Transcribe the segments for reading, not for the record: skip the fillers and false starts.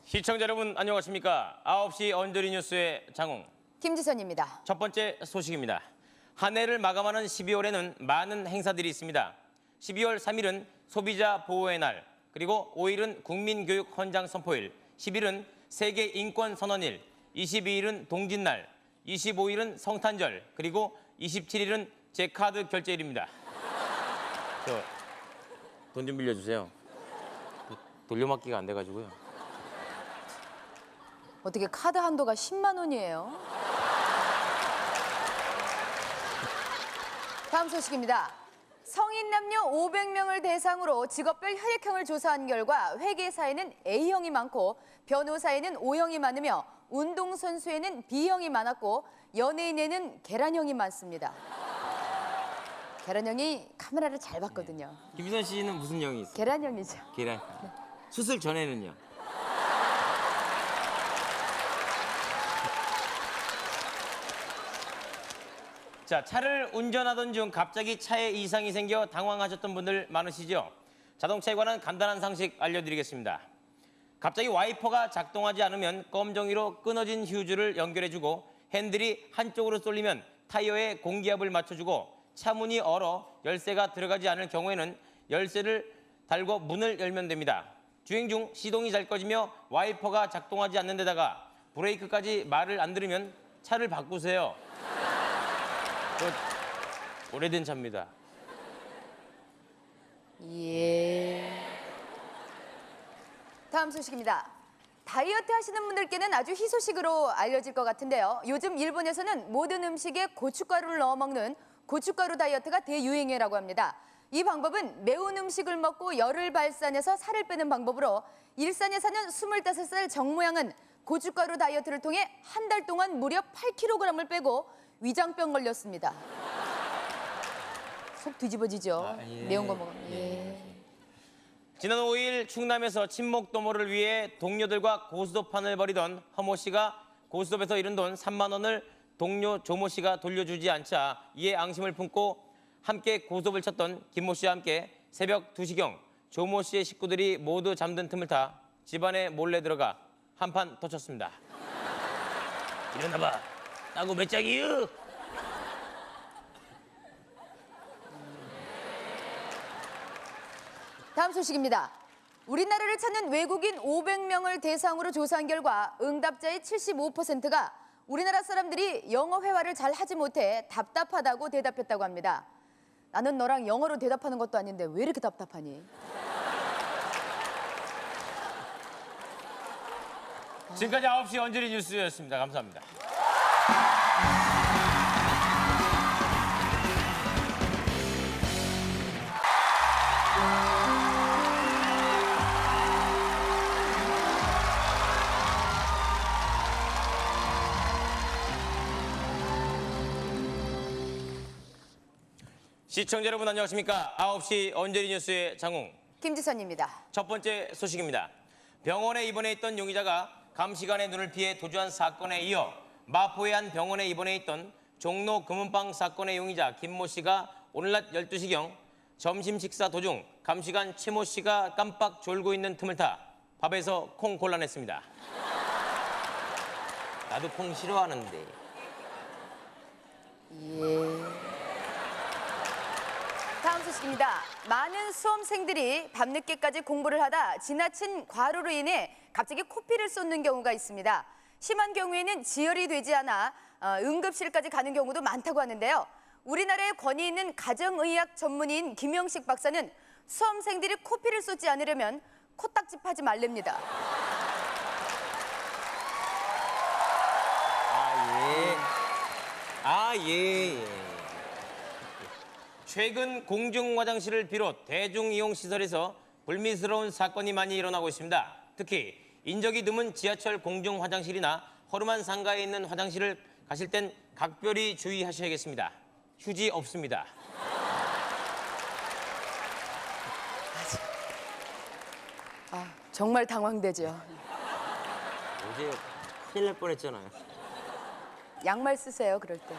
시청자 여러분 안녕하십니까. 9시 언저리 뉴스의 장웅. 김지선입니다. 첫 번째 소식입니다. 한 해를 마감하는 12월에는 많은 행사들이 있습니다. 12월 3일은 소비자 보호의 날, 그리고 5일은 국민교육 헌장 선포일, 10일은 세계 인권 선언일, 22일은 동짓날, 25일은 성탄절, 그리고 27일은 제 카드 결제일입니다. 돈 좀 빌려주세요. 돌려막기가 안 돼가지고요. 어떻게 카드 한도가 10만 원이에요? 다음 소식입니다. 성인 남녀 500명을 대상으로 직업별 혈액형을 조사한 결과 회계사에는 A형이 많고 변호사에는 O형이 많으며 운동선수에는 B형이 많았고 연예인에는 계란형이 많습니다. 계란형이 카메라를 잘 봤거든요. 김희선 씨는 무슨 형이 있어요? 계란형이죠. 계란. 수술 전에는요? 자, 차를 운전하던 중 갑자기 차에 이상이 생겨 당황하셨던 분들 많으시죠? 자동차에 관한 간단한 상식 알려드리겠습니다. 갑자기 와이퍼가 작동하지 않으면 껌종이로 끊어진 휴즈를 연결해주고 핸들이 한쪽으로 쏠리면 타이어에 공기압을 맞춰주고 차 문이 얼어 열쇠가 들어가지 않을 경우에는 열쇠를 달고 문을 열면 됩니다. 주행 중 시동이 잘 꺼지며 와이퍼가 작동하지 않는 데다가 브레이크까지 말을 안 들으면 차를 바꾸세요. 오래된 차입니다. 예. 다음 소식입니다. 다이어트 하시는 분들께는 아주 희소식으로 알려질 것 같은데요. 요즘 일본에서는 모든 음식에 고춧가루를 넣어 먹는 고춧가루 다이어트가 대유행이라고 합니다. 이 방법은 매운 음식을 먹고 열을 발산해서 살을 빼는 방법으로 일산에 사는 25살 정모양은 고춧가루 다이어트를 통해 한 달 동안 무려 8kg을 빼고 위장병 걸렸습니다. 속 뒤집어지죠. 예. 매운 거 먹으면. 예. 지난 5일 충남에서 친목도모를 위해 동료들과 고스톱판을 벌이던 허모 씨가 고스톱에서 잃은 돈 3만 원을 동료 조모 씨가 돌려주지 않자 이에 앙심을 품고 함께 고스톱을 쳤던 김모 씨와 함께 새벽 2시경 조모 씨의 식구들이 모두 잠든 틈을 타 집안에 몰래 들어가 한판 더 쳤습니다. 일어나봐. 나고 몇 장이유? 다음 소식입니다. 우리나라를 찾는 외국인 500명을 대상으로 조사한 결과 응답자의 75%가 우리나라 사람들이 영어 회화를 잘 하지 못해 답답하다고 대답했다고 합니다. 나는 너랑 영어로 대답하는 것도 아닌데 왜 이렇게 답답하니? 지금까지 9시 언저리 뉴스였습니다. 감사합니다. 시청자 여러분 안녕하십니까. 9시 언저리 뉴스의 장웅. 김지선입니다. 첫 번째 소식입니다. 병원에 입원해 있던 용의자가 감시관의 눈을 피해 도주한 사건에 이어 마포의 한 병원에 입원해 있던 종로 금은방 사건의 용의자 김모 씨가 오늘 낮 12시경 점심 식사 도중 감시관 최모 씨가 깜빡 졸고 있는 틈을 타 밥에서 콩 곤란했습니다. 나도 콩 싫어하는데. 예. 다음 소식입니다. 많은 수험생들이 밤늦게까지 공부를 하다 지나친 과로로 인해 갑자기 코피를 쏟는 경우가 있습니다. 심한 경우에는 지혈이 되지 않아 응급실까지 가는 경우도 많다고 하는데요. 우리나라에 권위 있는 가정의학 전문의인 김영식 박사는 수험생들이 코피를 쏟지 않으려면 코딱지 파지 말랍니다. 예. 최근 공중화장실을 비롯 대중이용시설에서 불미스러운 사건이 많이 일어나고 있습니다. 특히 인적이 드문 지하철 공중화장실이나 허름한 상가에 있는 화장실을 가실 땐 각별히 주의하셔야겠습니다. 휴지 없습니다. 정말 당황되죠. 어제 큰일 날 뻔했잖아요. 양말 쓰세요, 그럴 때.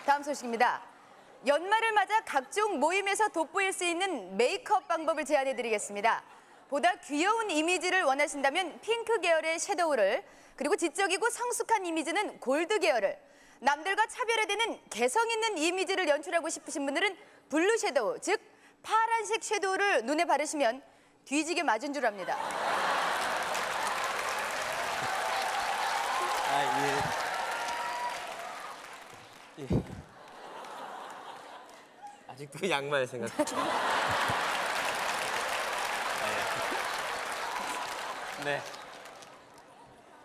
다음 소식입니다. 연말을 맞아 각종 모임에서 돋보일 수 있는 메이크업 방법을 제안해드리겠습니다. 보다 귀여운 이미지를 원하신다면 핑크 계열의 섀도우를, 그리고 지적이고 성숙한 이미지는 골드 계열을, 남들과 차별화되는 개성 있는 이미지를 연출하고 싶으신 분들은 블루 섀도우, 즉 파란색 섀도우를 눈에 바르시면 뒤지게 맞은 줄 압니다. 예. 아직도 양말 생각. 네.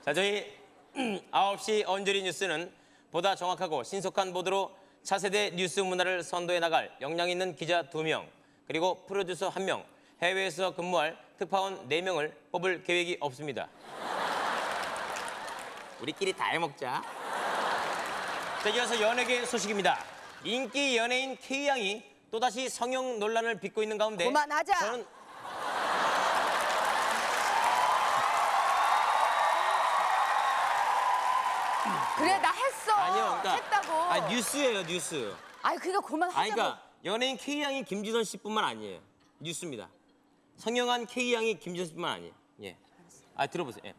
자, 저희 9시 언저리 뉴스는 보다 정확하고 신속한 보도로 차세대 뉴스 문화를 선도해 나갈 역량 있는 기자 2명, 그리고 프로듀서 1명, 해외에서 근무할 특파원 4명을 뽑을 계획이 없습니다. 우리끼리 다 해먹자. 자, 이어서 연예계 소식입니다. 인기 연예인 K양이 또다시 성형 논란을 빚고 있는 가운데 그만하자. 저는 그래, 나 했어. 아니요, 그러니까 했다고. 뉴스예요, 뉴스. 아니, 그러니까 그만하자고. 그러니까 연예인 K양이 김지선 씨뿐만 아니에요. 뉴스입니다. 성형한 K양이 김지선 씨뿐만 아니에요. 예. 들어보세요. 예.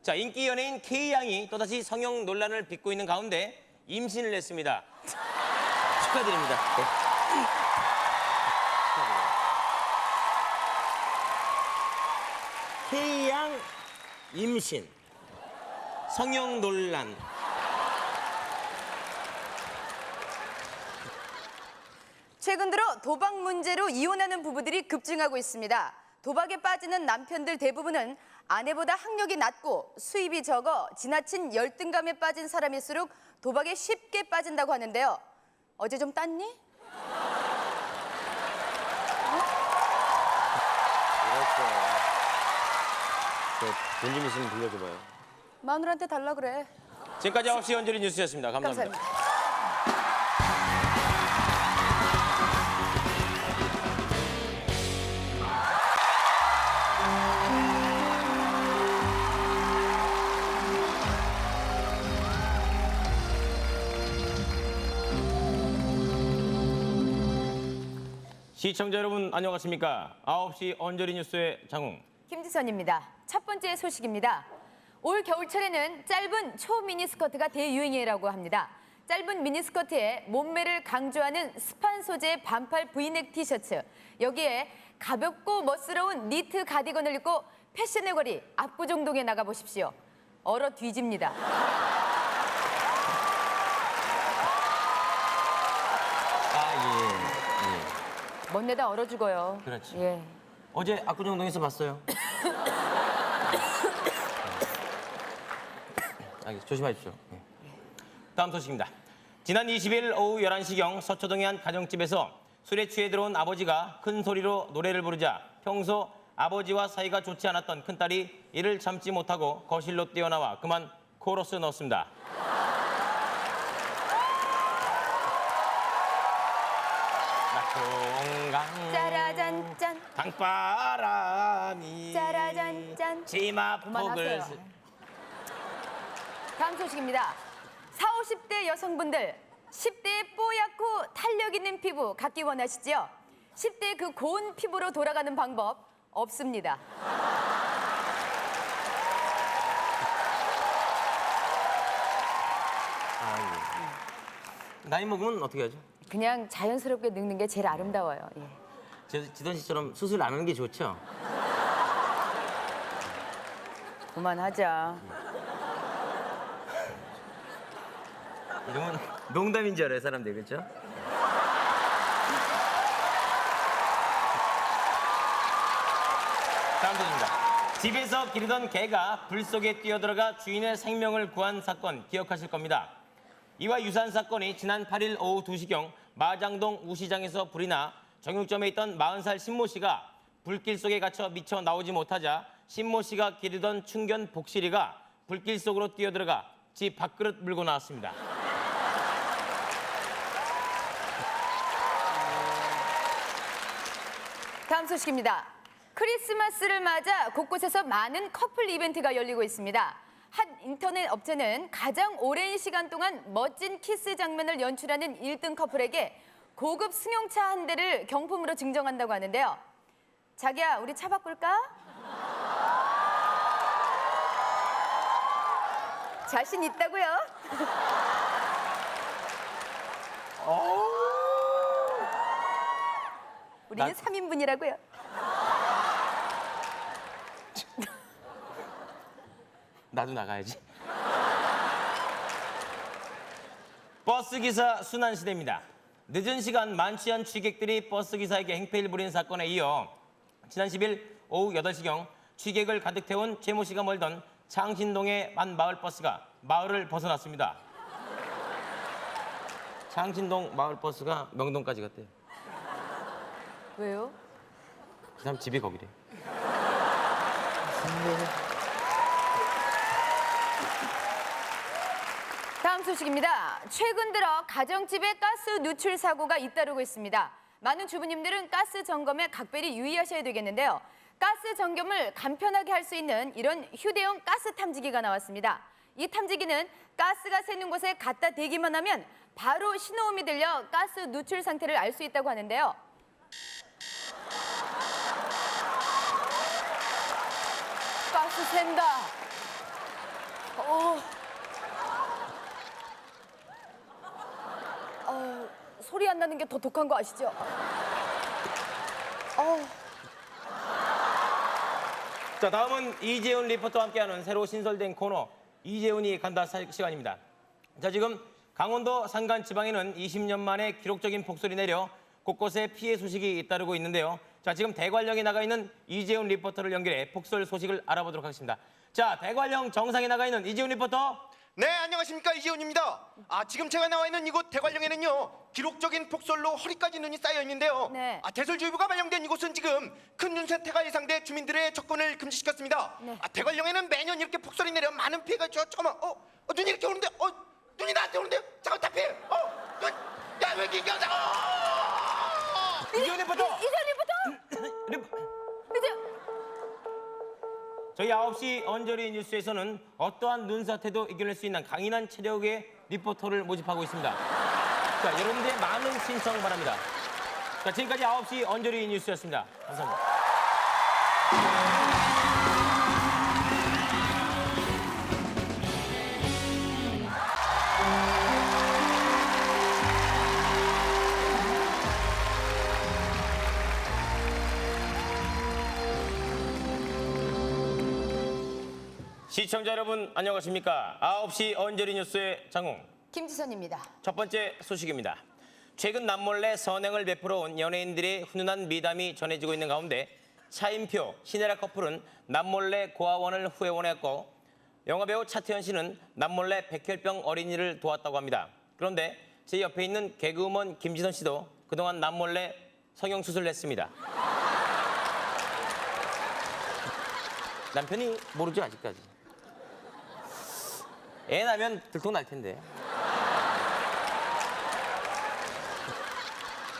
자, 인기 연예인 K양이 또다시 성형 논란을 빚고 있는 가운데 임신을 했습니다. 축하드립니다. 네. 축하드립니다. K양 임신, 성형 논란. 최근 들어 도박 문제로 이혼하는 부부들이 급증하고 있습니다. 도박에 빠지는 남편들 대부분은 아내보다 학력이 낮고 수입이 적어 지나친 열등감에 빠진 사람일수록 도박에 쉽게 빠진다고 하는데요. 어제 좀 땄니? 돈 좀 있으면 빌려줘봐요. 마누라한테 달라 그래. 지금까지 9시 연주리 뉴스였습니다. 감사합니다. 감사합니다. 시청자 여러분 안녕하십니까? 9시 언저리 뉴스의 장웅. 김지선입니다. 첫 번째 소식입니다. 올 겨울철에는 짧은 초미니스커트가 대유행이라고 합니다. 짧은 미니스커트에 몸매를 강조하는 스판 소재의 반팔 브이넥 티셔츠, 여기에 가볍고 멋스러운 니트 가디건을 입고 패션의 거리 압구정동에 나가보십시오. 얼어 뒤집니다. 멋내다 얼어 죽어요. 그렇지. 예. 어제 압구정동에서 봤어요. 조심하십시오. 네. 다음 소식입니다. 지난 20일 오후 11시경 서초동의 한 가정집에서 술에 취해 들어온 아버지가 큰 소리로 노래를 부르자 평소 아버지와 사이가 좋지 않았던 큰딸이 이를 참지 못하고 거실로 뛰어나와 그만 코러스 넣었습니다. 낙동강 짜라잔짠. 강바람이 짜라잔짠. 치마폭을 그만하세요. 다음 소식입니다. 40, 50대 여성분들, 10대의 뽀얗고 탄력 있는 피부 갖기 원하시죠? 10대의 그 고운 피부로 돌아가는 방법 없습니다. 나이 먹으면 어떻게 하죠? 그냥 자연스럽게 늙는 게 제일 아름다워요. 예. 지선 씨처럼 수술 안 하는 게 좋죠? 그만하자. 이러면 농담인 줄 알아요, 사람들, 그렇죠? 다음 소식입니다. 집에서 기르던 개가 불 속에 뛰어들어가 주인의 생명을 구한 사건 기억하실 겁니다. 이와 유사한 사건이 지난 8일 오후 2시경 마장동 우시장에서 불이 나 정육점에 있던 40살 신모 씨가 불길 속에 갇혀 미쳐 나오지 못하자 신모 씨가 기르던 충견 복실이가 불길 속으로 뛰어들어가 집 밥그릇 물고 나왔습니다. 다음 소식입니다. 크리스마스를 맞아 곳곳에서 많은 커플 이벤트가 열리고 있습니다. 한 인터넷 업체는 가장 오랜 시간 동안 멋진 키스 장면을 연출하는 1등 커플에게 고급 승용차 한 대를 경품으로 증정한다고 하는데요. 자기야, 우리 차 바꿀까? 자신 있다고요? 우리는 3인분이라고요. 나도 나가야지. 버스기사 순환시대입니다. 늦은 시간 만취한 취객들이 버스기사에게 행패를 부린 사건에 이어 지난 10일 오후 8시경 취객을 가득 태운 최모 씨가 몰던 창신동의 한 마을버스가 마을을 벗어났습니다. 창신동 마을버스가 명동까지 갔대요. 왜요? 그 사람 집이 거기래. 다음 소식입니다. 최근 들어 가정집에 가스 누출 사고가 잇따르고 있습니다. 많은 주부님들은 가스 점검에 각별히 유의하셔야 되겠는데요. 가스 점검을 간편하게 할 수 있는 이런 휴대용 가스 탐지기가 나왔습니다. 이 탐지기는 가스가 새는 곳에 갖다 대기만 하면 바로 신호음이 들려 가스 누출 상태를 알 수 있다고 하는데요. 가스 샌다. 소리 안 나는 게 더 독한 거 아시죠? 자, 다음은 이재훈 리포터와 함께하는 새로 신설된 코너 이재훈이 간다 시간입니다. 자, 지금 강원도 산간 지방에는 20년 만에 기록적인 폭설이 내려 곳곳에 피해 소식이 잇따르고 있는데요. 자, 지금 대관령에 나가 있는 이재훈 리포터를 연결해 폭설 소식을 알아보도록 하겠습니다. 자, 대관령 정상에 나가 있는 이재훈 리포터. 네, 안녕하십니까, 이재훈입니다. 지금 제가 나와 있는 이곳 대관령에는요, 기록적인 폭설로 허리까지 눈이 쌓여 있는데요. 네. 대설주의보가 발령된 이곳은 지금 큰 눈세태가 예상돼 주민들의 접근을 금지시켰습니다. 네. 대관령에는 매년 이렇게 폭설이 내려 많은 피해가 잠깐만, 눈이 이렇게 오는데, 눈이 나한테 오는데, 잠깐 다 피해, 눈, 야, 왜 이렇게 이겨져? 이재훈 리포터. 이재훈 리포터! 저희 9시 언저리 뉴스에서는 어떠한 눈사태도 이겨낼 수 있는 강인한 체력의 리포터를 모집하고 있습니다. 자, 여러분들의 많은 신청 바랍니다. 자, 지금까지 9시 언저리 뉴스였습니다. 감사합니다. 시청자 여러분 안녕하십니까? 9시 언저리 뉴스의 장웅. 김지선입니다. 첫 번째 소식입니다. 최근 남몰래 선행을 베풀어 온 연예인들의 훈훈한 미담이 전해지고 있는 가운데 차인표, 신혜라 커플은 남몰래 고아원을 후회원했고 영화배우 차태현 씨는 남몰래 백혈병 어린이를 도왔다고 합니다. 그런데 제 옆에 있는 개그우먼 김지선 씨도 그동안 남몰래 성형수술을 했습니다. 남편이 모르죠, 아직까지. 애 나면 들통날 텐데.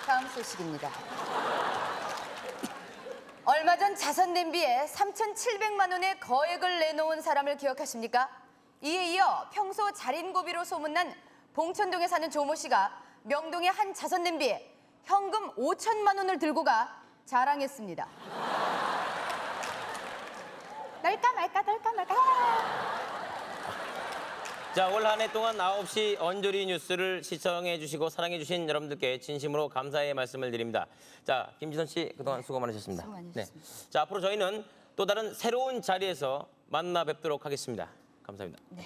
다음 소식입니다. 얼마 전 자선 냄비에 3,700만 원의 거액을 내놓은 사람을 기억하십니까? 이에 이어 평소 자린고비로 소문난 봉천동에 사는 조모 씨가 명동의 한 자선 냄비에 현금 5천만 원을 들고 가 자랑했습니다. 넣을까 말까 넣을까 말까. 자, 올 한 해 동안 9시 언저리 뉴스를 시청해 주시고 사랑해 주신 여러분들께 진심으로 감사의 말씀을 드립니다. 자, 김지선 씨 그동안 수고 많으셨습니다. 수고 많으셨습니다. 네. 자, 앞으로 저희는 또 다른 새로운 자리에서 만나 뵙도록 하겠습니다. 감사합니다. 네.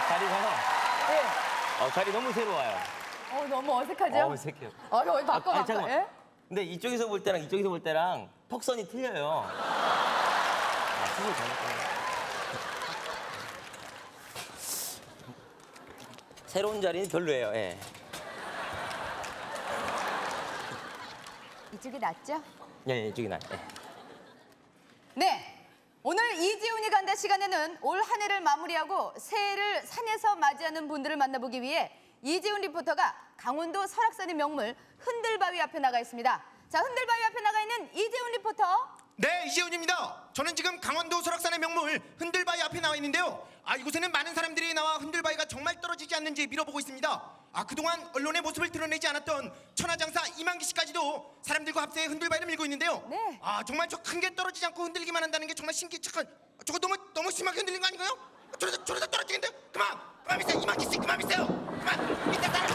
자리가 네. 자리 너무 새로워요. 너무 어색하죠? 어색해요. 여기 바꿔 아니, 바꿔. 잠깐만. 예? 근데 이쪽에서 볼 때랑 이쪽에서 볼 때랑 턱선이 틀려요. 수술 잘했다. 새로운 자리는 별로예요. 예. 이쪽이 낫죠? 예, 이쪽이 나요. 예. 네. 오늘 이재훈이 간다 시간에는 올 한 해를 마무리하고 새해를 산에서 맞이하는 분들을 만나보기 위해 이재훈 리포터가 강원도 설악산의 명물 흔들바위 앞에 나가 있습니다. 자, 흔들바위 앞에 나가 있는 이재훈 리포터. 네, 이재훈입니다. 저는 지금 강원도 설악산의 명물 흔들바위 앞에 나와 있는데요. 이곳에는 많은 사람들이 나와 흔들바위가 정말 떨어지지 않는지 밀어보고 있습니다. 그동안 언론의 모습을 드러내지 않았던 천하장사 이만기 씨까지도 사람들과 합세해 흔들바위를 밀고 있는데요. 네. 정말 저 큰 게 떨어지지 않고 흔들기만 한다는 게 정말 착한. 저거 너무 심하게 흔들린 거 아닌가요? 저러다 떨어지겠는데? 그만 미세요. 이만기 씨 그만 미세요. 그만 밑에 따라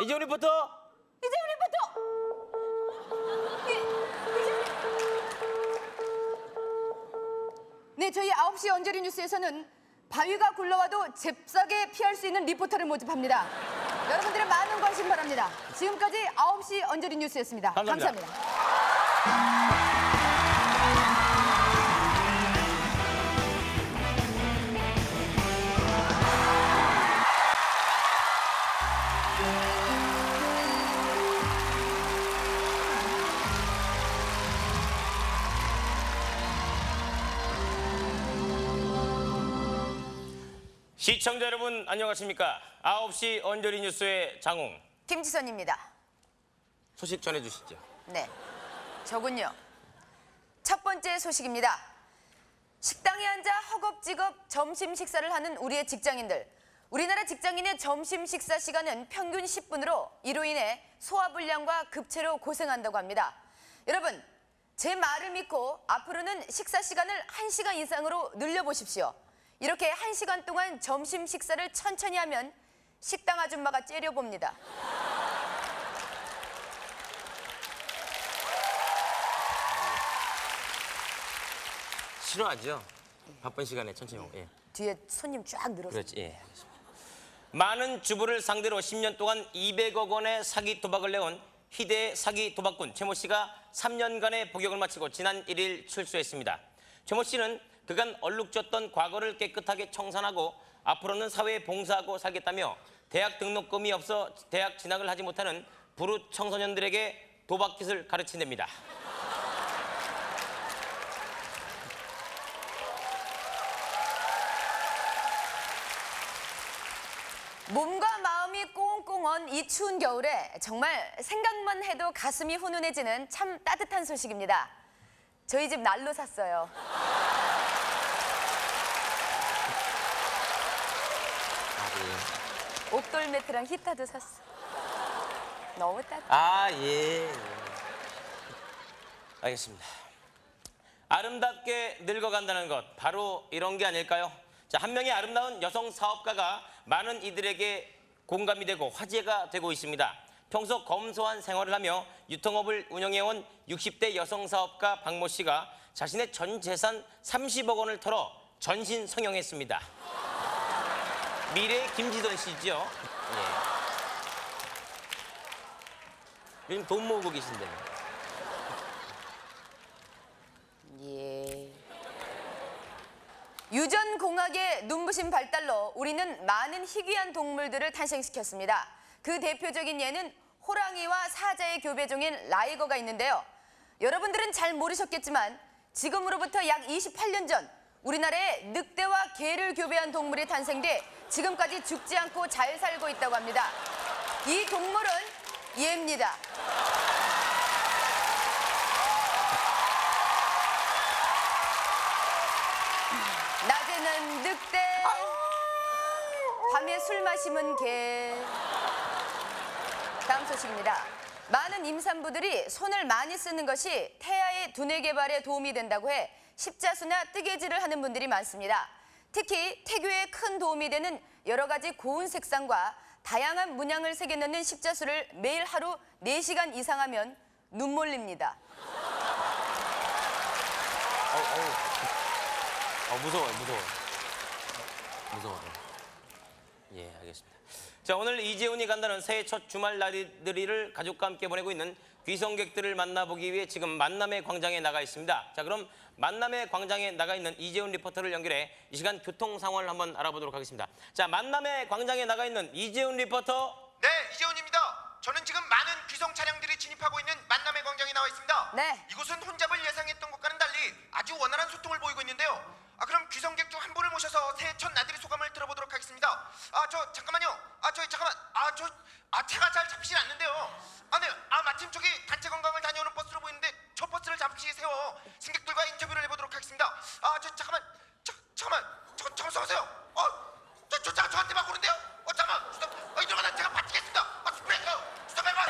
이재훈 리포터. 이재훈 리포터. 이재훈 리포터. 네, 저희 9시 언저리 뉴스에서는 바위가 굴러와도 잽싸게 피할 수 있는 리포터를 모집합니다. 여러분들의 많은 관심 바랍니다. 지금까지 9시 언저리 뉴스였습니다. 감사합니다. 감사합니다. 시청자 여러분 안녕하십니까? 9시 언저리 뉴스의 장웅. 김지선입니다. 소식 전해주시죠. 네, 저군요. 첫 번째 소식입니다. 식당에 앉아 허겁지겁 점심 식사를 하는 우리의 직장인들. 우리나라 직장인의 점심 식사 시간은 평균 10분으로 이로 인해 소화불량과 급체로 고생한다고 합니다. 여러분, 제 말을 믿고 앞으로는 식사 시간을 1시간 이상으로 늘려보십시오. 이렇게 1시간 동안 점심 식사를 천천히 하면 식당 아줌마가 째려봅니다. 싫어하죠? 바쁜 시간에 천천히 먹어. 예. 뒤에 손님 쫙 늘어서. 그렇지. 예. 알겠습니다. 많은 주부를 상대로 10년 동안 200억 원의 사기 도박을 내온 희대의 사기 도박꾼 최모 씨가 3년간의 복역을 마치고 지난 1일 출소했습니다. 최모 씨는 그간 얼룩졌던 과거를 깨끗하게 청산하고 앞으로는 사회에 봉사하고 살겠다며 대학 등록금이 없어 대학 진학을 하지 못하는 불우 청소년들에게 도박짓을 가르친답니다. 몸과 마음이 꽁꽁 언 이 추운 겨울에 정말 생각만 해도 가슴이 훈훈해지는 참 따뜻한 소식입니다. 저희 집 난로 샀어요. 옥돌 매트랑 히타도 샀어. 너무 따뜻해. 예. 알겠습니다. 아름답게 늙어간다는 것 바로 이런 게 아닐까요? 자, 한 명의 아름다운 여성 사업가가 많은 이들에게 공감이 되고 화제가 되고 있습니다. 평소 검소한 생활을 하며 유통업을 운영해온 60대 여성 사업가 박모 씨가 자신의 전 재산 30억 원을 털어 전신 성형했습니다. 미래의 김지선 씨죠. 예. 요즘 돈 모으고 계신데. 예. 유전공학의 눈부신 발달로 우리는 많은 희귀한 동물들을 탄생시켰습니다. 그 대표적인 예는 호랑이와 사자의 교배종인 라이거가 있는데요. 여러분들은 잘 모르셨겠지만 지금으로부터 약 28년 전 우리나라에 늑대와 개를 교배한 동물이 탄생돼 지금까지 죽지 않고 잘 살고 있다고 합니다. 이 동물은 얘입니다. 낮에는 늑대, 밤에 술 마시면 개. 다음 소식입니다. 많은 임산부들이 손을 많이 쓰는 것이 태아의 두뇌 개발에 도움이 된다고 해 십자수나 뜨개질을 하는 분들이 많습니다. 특히 태교에 큰 도움이 되는 여러 가지 고운 색상과 다양한 문양을 새겨 넣는 십자수를 매일 하루 4시간 이상 하면 눈몰립니다. 무서워. 예, 알겠습니다. 자, 오늘 이재훈이 간다는 새해 첫 주말 나들이를 가족과 함께 보내고 있는 귀성객들을 만나보기 위해 지금 만남의 광장에 나가 있습니다. 자, 그럼 만남의 광장에 나가 있는 이재훈 리포터를 연결해 이 시간 교통 상황을 한번 알아보도록 하겠습니다. 자, 만남의 광장에 나가 있는 이재훈 리포터. 네, 이재훈입니다. 저는 지금 많은 귀성 차량들이 진입하고 있는 만남의 광장에 나와 있습니다. 네. 이곳은 혼잡을 예상했던 것과는 달리 아주 원활한 소통을 보이고 있는데요. 그럼 귀성객 중 한 분을 모셔서 새해 첫 나들이 소감을 들어보도록 하겠습니다. 저 잠깐만요. 잠깐만. 차가 잘 잡히질 않는데요. 네. 마침 저기 단체 관광을 다녀오는 버스로 보이는데 저 버스를 잡으시세요. 승객들과 인터뷰를 해보도록 하겠습니다. 잠깐만. 잠깐만 서보세요. 저 차가 저한테 막 오는데요. 잠깐만. 스톱. 이들어가다 제가 받치겠습니다. 스톱. 스톱해봐.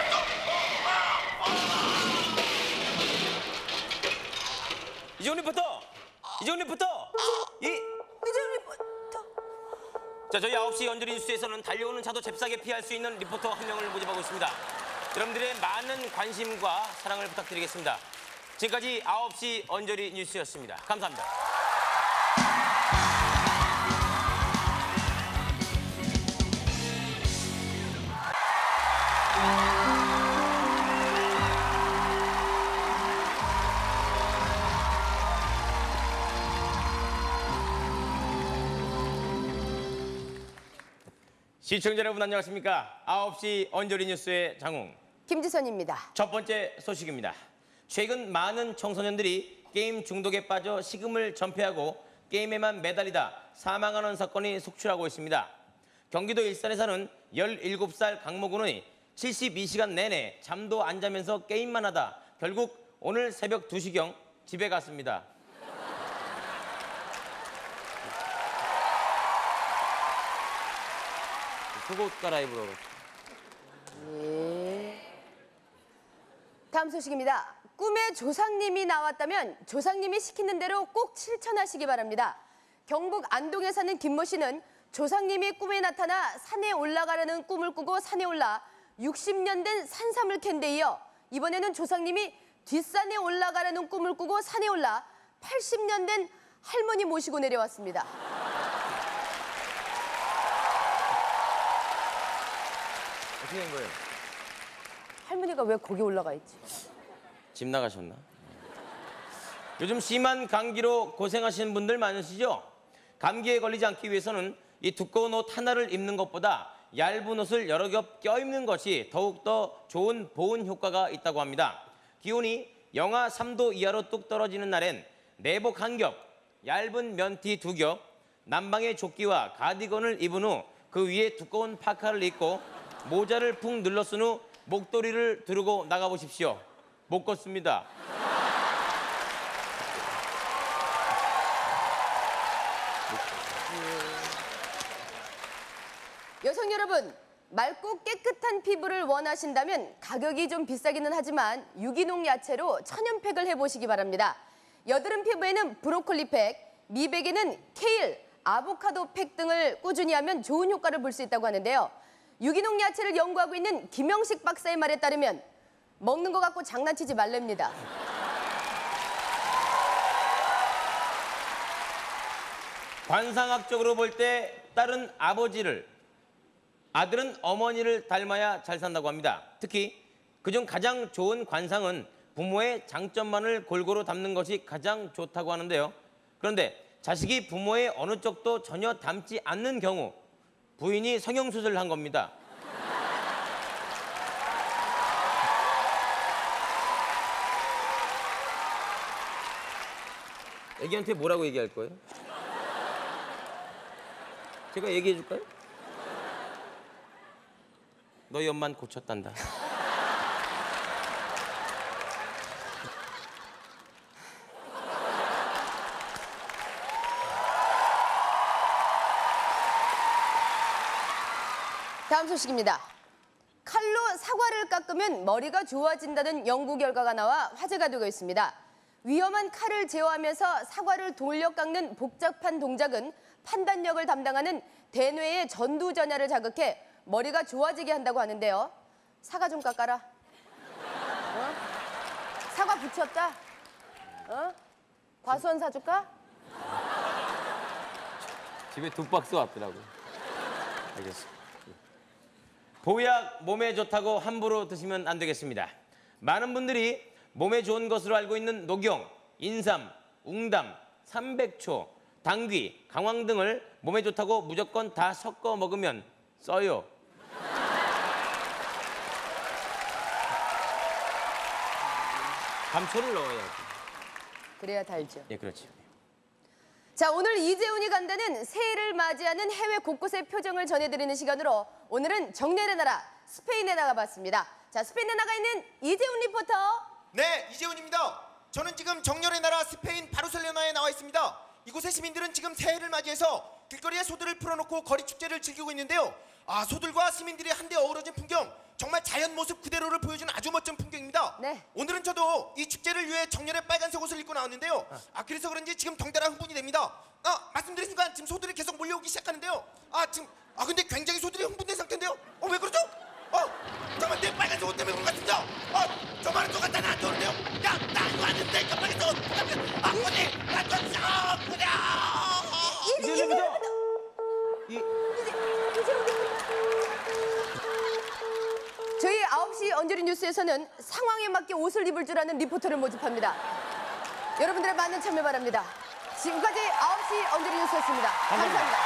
이종훈 리포터! 이종훈 리포터! 이재훈 리포터. 자, 저희 9시 연주리 뉴스에서는 달려오는 차도 잽싸게 피할 수 있는 리포터 한 명을 모집하고 있습니다. 여러분들의 많은 관심과 사랑을 부탁드리겠습니다. 지금까지 9시 언저리 뉴스였습니다. 감사합니다. 시청자 여러분 안녕하십니까? 9시 언저리 뉴스의 장웅. 김지선입니다. 첫 번째 소식입니다. 최근 많은 청소년들이 게임 중독에 빠져 식음을 전폐하고 게임에만 매달리다 사망하는 사건이 속출하고 있습니다. 경기도 일산에 사는 17살 강모 군이 72시간 내내 잠도 안 자면서 게임만 하다 결국 오늘 새벽 2시경 집에 갔습니다. 속옷 갈아입으러. 다음 소식입니다. 꿈에 조상님이 나왔다면 조상님이 시키는 대로 꼭 실천하시기 바랍니다. 경북 안동에 사는 김모 씨는 조상님이 꿈에 나타나 산에 올라가려는 꿈을 꾸고 산에 올라 60년 된 산삼을 캔 데 이어 이번에는 조상님이 뒷산에 올라가려는 꿈을 꾸고 산에 올라 80년 된 할머니 모시고 내려왔습니다. 어떻게 된 거예요? 할머니가 왜 거기 올라가 있지? 집 나가셨나? 요즘 심한 감기로 고생하시는 분들 많으시죠? 감기에 걸리지 않기 위해서는 이 두꺼운 옷 하나를 입는 것보다 얇은 옷을 여러 겹 껴입는 것이 더욱더 좋은 보온 효과가 있다고 합니다. 기온이 영하 3도 이하로 뚝 떨어지는 날엔 내복 1겹, 얇은 면티 2겹, 난방의 조끼와 가디건을 입은 후 그 위에 두꺼운 파카를 입고 모자를 푹 눌러 쓴 후 목도리를 두르고 나가보십시오. 못 걷습니다. 여성 여러분, 맑고 깨끗한 피부를 원하신다면 가격이 좀 비싸기는 하지만 유기농 야채로 천연팩을 해보시기 바랍니다. 여드름 피부에는 브로콜리팩, 미백에는 케일, 아보카도 팩 등을 꾸준히 하면 좋은 효과를 볼 수 있다고 하는데요. 유기농 야채를 연구하고 있는 김영식 박사의 말에 따르면 먹는 거 갖고 장난치지 말랍니다. 관상학적으로 볼 때 딸은 아버지를, 아들은 어머니를 닮아야 잘 산다고 합니다. 특히 그중 가장 좋은 관상은 부모의 장점만을 골고루 담는 것이 가장 좋다고 하는데요. 그런데 자식이 부모의 어느 쪽도 전혀 닮지 않는 경우 부인이 성형수술을 한 겁니다. 애기한테 뭐라고 얘기할 거예요? 제가 얘기해 줄까요? 너희 엄마는 고쳤단다. 다음 소식입니다. 칼로 사과를 깎으면 머리가 좋아진다는 연구 결과가 나와 화제가 되고 있습니다. 위험한 칼을 제어하면서 사과를 돌려 깎는 복잡한 동작은 판단력을 담당하는 대뇌의 전두전야를 자극해 머리가 좋아지게 한다고 하는데요. 사과 좀 깎아라. 사과 붙였다. 과수원 사줄까? 집에 2박스 왔더라고. 알겠어. 보약 몸에 좋다고 함부로 드시면 안 되겠습니다. 많은 분들이 몸에 좋은 것으로 알고 있는 녹용, 인삼, 웅담, 삼백초, 당귀, 강황 등을 몸에 좋다고 무조건 다 섞어 먹으면 써요. 감초를 넣어야지. 그래야 달죠. 예, 그렇지. 자, 오늘 이재훈이 간다는 새해를 맞이하는 해외 곳곳의 표정을 전해드리는 시간으로 오늘은 정열의 나라 스페인에 나가봤습니다. 자, 스페인에 나가 있는 이재훈 리포터. 네, 이재훈입니다. 저는 지금 정열의 나라 스페인 바르셀로나에 나와 있습니다. 이곳의 시민들은 지금 새해를 맞이해서 길거리에 소들을 풀어놓고 거리 축제를 즐기고 있는데요. 소들과 시민들이 한데 어우러진 풍경, 정말 자연 모습 그대로를 보여주는 아주 멋진 풍경입니다. 네. 오늘은 저도 이 축제를 위해 정열의 빨간색 옷을 입고 나왔는데요. 그래서 그런지 지금 덩달아 흥분이 됩니다. 말씀드린 순간 지금 소들이 계속 몰려오기 시작하는데요. 근데 굉장히 소들이 흥분된 상태인데요. 왜 그러죠? 잠깐만, 내 빨간색 옷 때문에 그런 것 같습니다. 저 말은 똑같다, 나한테 오는데요. 야, 나 이거 왔는데 그 빨간색 옷. 어디? 나 좀 그래. 이재훈입니다. 저희 9시 언저리 뉴스에서는 상황에 맞게 옷을 입을 줄 아는 리포터를 모집합니다. 여러분들의 많은 참여 바랍니다. 지금까지 9시 언저리 뉴스였습니다. 감사합니다.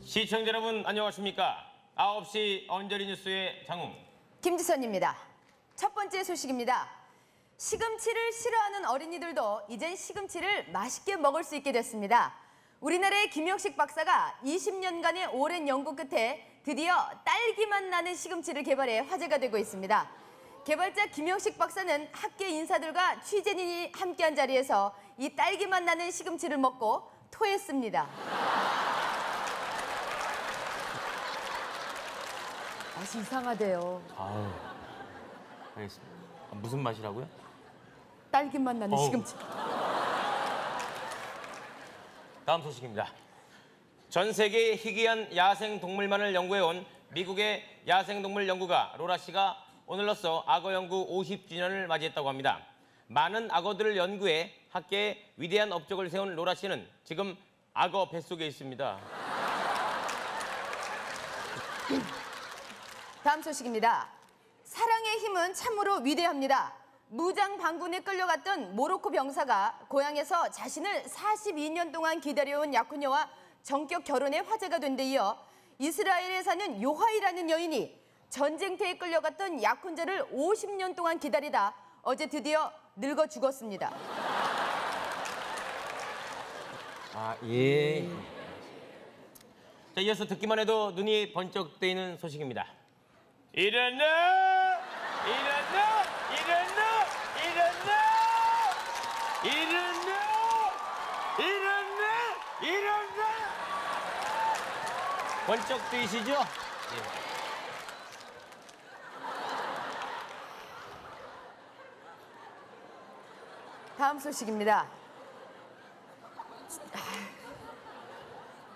시청자 여러분 안녕하십니까? 9시 언저리 뉴스의 장웅. 김지선입니다. 첫 번째 소식입니다. 시금치를 싫어하는 어린이들도 이젠 시금치를 맛있게 먹을 수 있게 됐습니다. 우리나라의 김영식 박사가 20년간의 오랜 연구 끝에 드디어 딸기맛 나는 시금치를 개발해 화제가 되고 있습니다. 개발자 김영식 박사는 학계 인사들과 취재진이 함께한 자리에서 이 딸기맛 나는 시금치를 먹고 토했습니다. 맛이 이상하대요. 알겠습니다. 무슨 맛이라고요? 딸기맛 나는 시금치. 다음 소식입니다. 전 세계의 희귀한 야생동물만을 연구해온 미국의 야생동물 연구가 로라 씨가 오늘로써 악어 연구 50주년을 맞이했다고 합니다. 많은 악어들을 연구해 학계에 위대한 업적을 세운 로라 씨는 지금 악어 뱃속에 있습니다. 다음 소식입니다. 사랑의 힘은 참으로 위대합니다. 무장 반군에 끌려갔던 모로코 병사가 고향에서 자신을 42년 동안 기다려온 약혼녀와 전격 결혼에 화제가 된 데 이어 이스라엘에 사는 요하이라는 여인이 전쟁터에 끌려갔던 약혼자를 50년 동안 기다리다 어제 드디어 늙어 죽었습니다. 예. 자, 이어서 듣기만 해도 눈이 번쩍 뜨이는 소식입니다. 일어나! 일어나! 일어나! 일어나! 일어나! 일어나! 일어나! 번쩍 뜨이시죠? 예. 다음 소식입니다.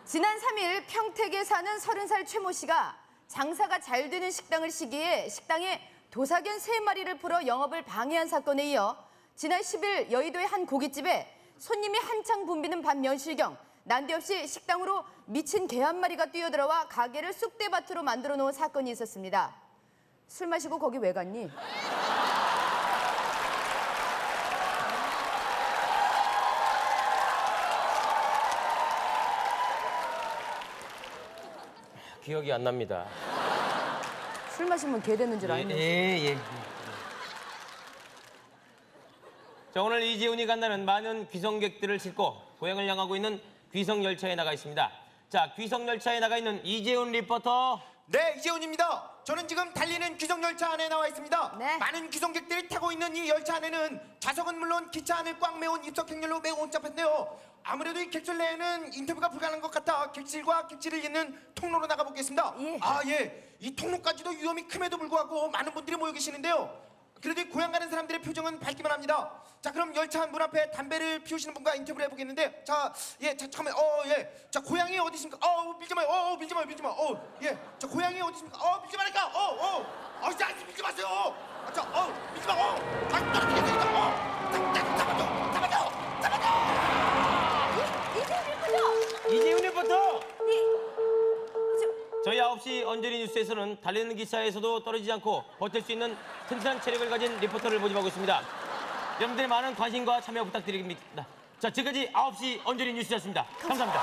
지난 3일 평택에 사는 30살 최모 씨가 장사가 잘 되는 식당을 시기에 식당에 도사견 3마리를 풀어 영업을 방해한 사건에 이어 지난 10일 여의도의 한 고깃집에 손님이 한창 붐비는 밤 몇시경 난데없이 식당으로 미친 개 한 마리가 뛰어들어와 가게를 쑥대밭으로 만들어 놓은 사건이 있었습니다. 술 마시고 거기 왜 갔니? 기억이 안 납니다. 술 마시면 개 되는 줄 아는 예. 자, 오늘 이재훈이 간다는 많은 귀성객들을 싣고 고향을 향하고 있는 귀성열차에 나가 있습니다. 자, 귀성열차에 나가 있는 이재훈 리포터. 네, 이재훈입니다. 저는 지금 달리는 귀성열차 안에 나와 있습니다. 네. 많은 귀성객들이 타고 있는 이 열차 안에는 좌석은 물론 기차 안을 꽉 메운 입석행렬로 매우 혼잡한데요. 아무래도 이 객실 내에는 인터뷰가 불가능한 것 같아 객실과 객실을 잇는 통로로 나가보겠습니다. 예. 이 통로까지도 위험이 큼에도 불구하고 많은 분들이 모여 계시는데요. 그래도 이 고향 가는 사람들의 표정은 밝기만 합니다. 자, 그럼 열차 문 앞에 담배를 피우시는 분과 인터뷰를 해보겠는데, 잠깐만, 자, 고향이 어디십니까? 밀지 마요, 밀지 마요. 자, 고향이 어디십니까? 밀지 마니까, 자, 밀지 마세요. 밀지 마, 떨어지겠으니까, 잡아줘. 이재훈 리포터. 저희 9시 언저리 뉴스에서는 달리는 기차에서도 떨어지지 않고 버틸 수 있는 튼튼한 체력을 가진 리포터를 모집하고 있습니다. 여러분들의 많은 관심과 참여 부탁드립니다. 자, 지금까지 9시 언저리 뉴스였습니다. 감사합니다.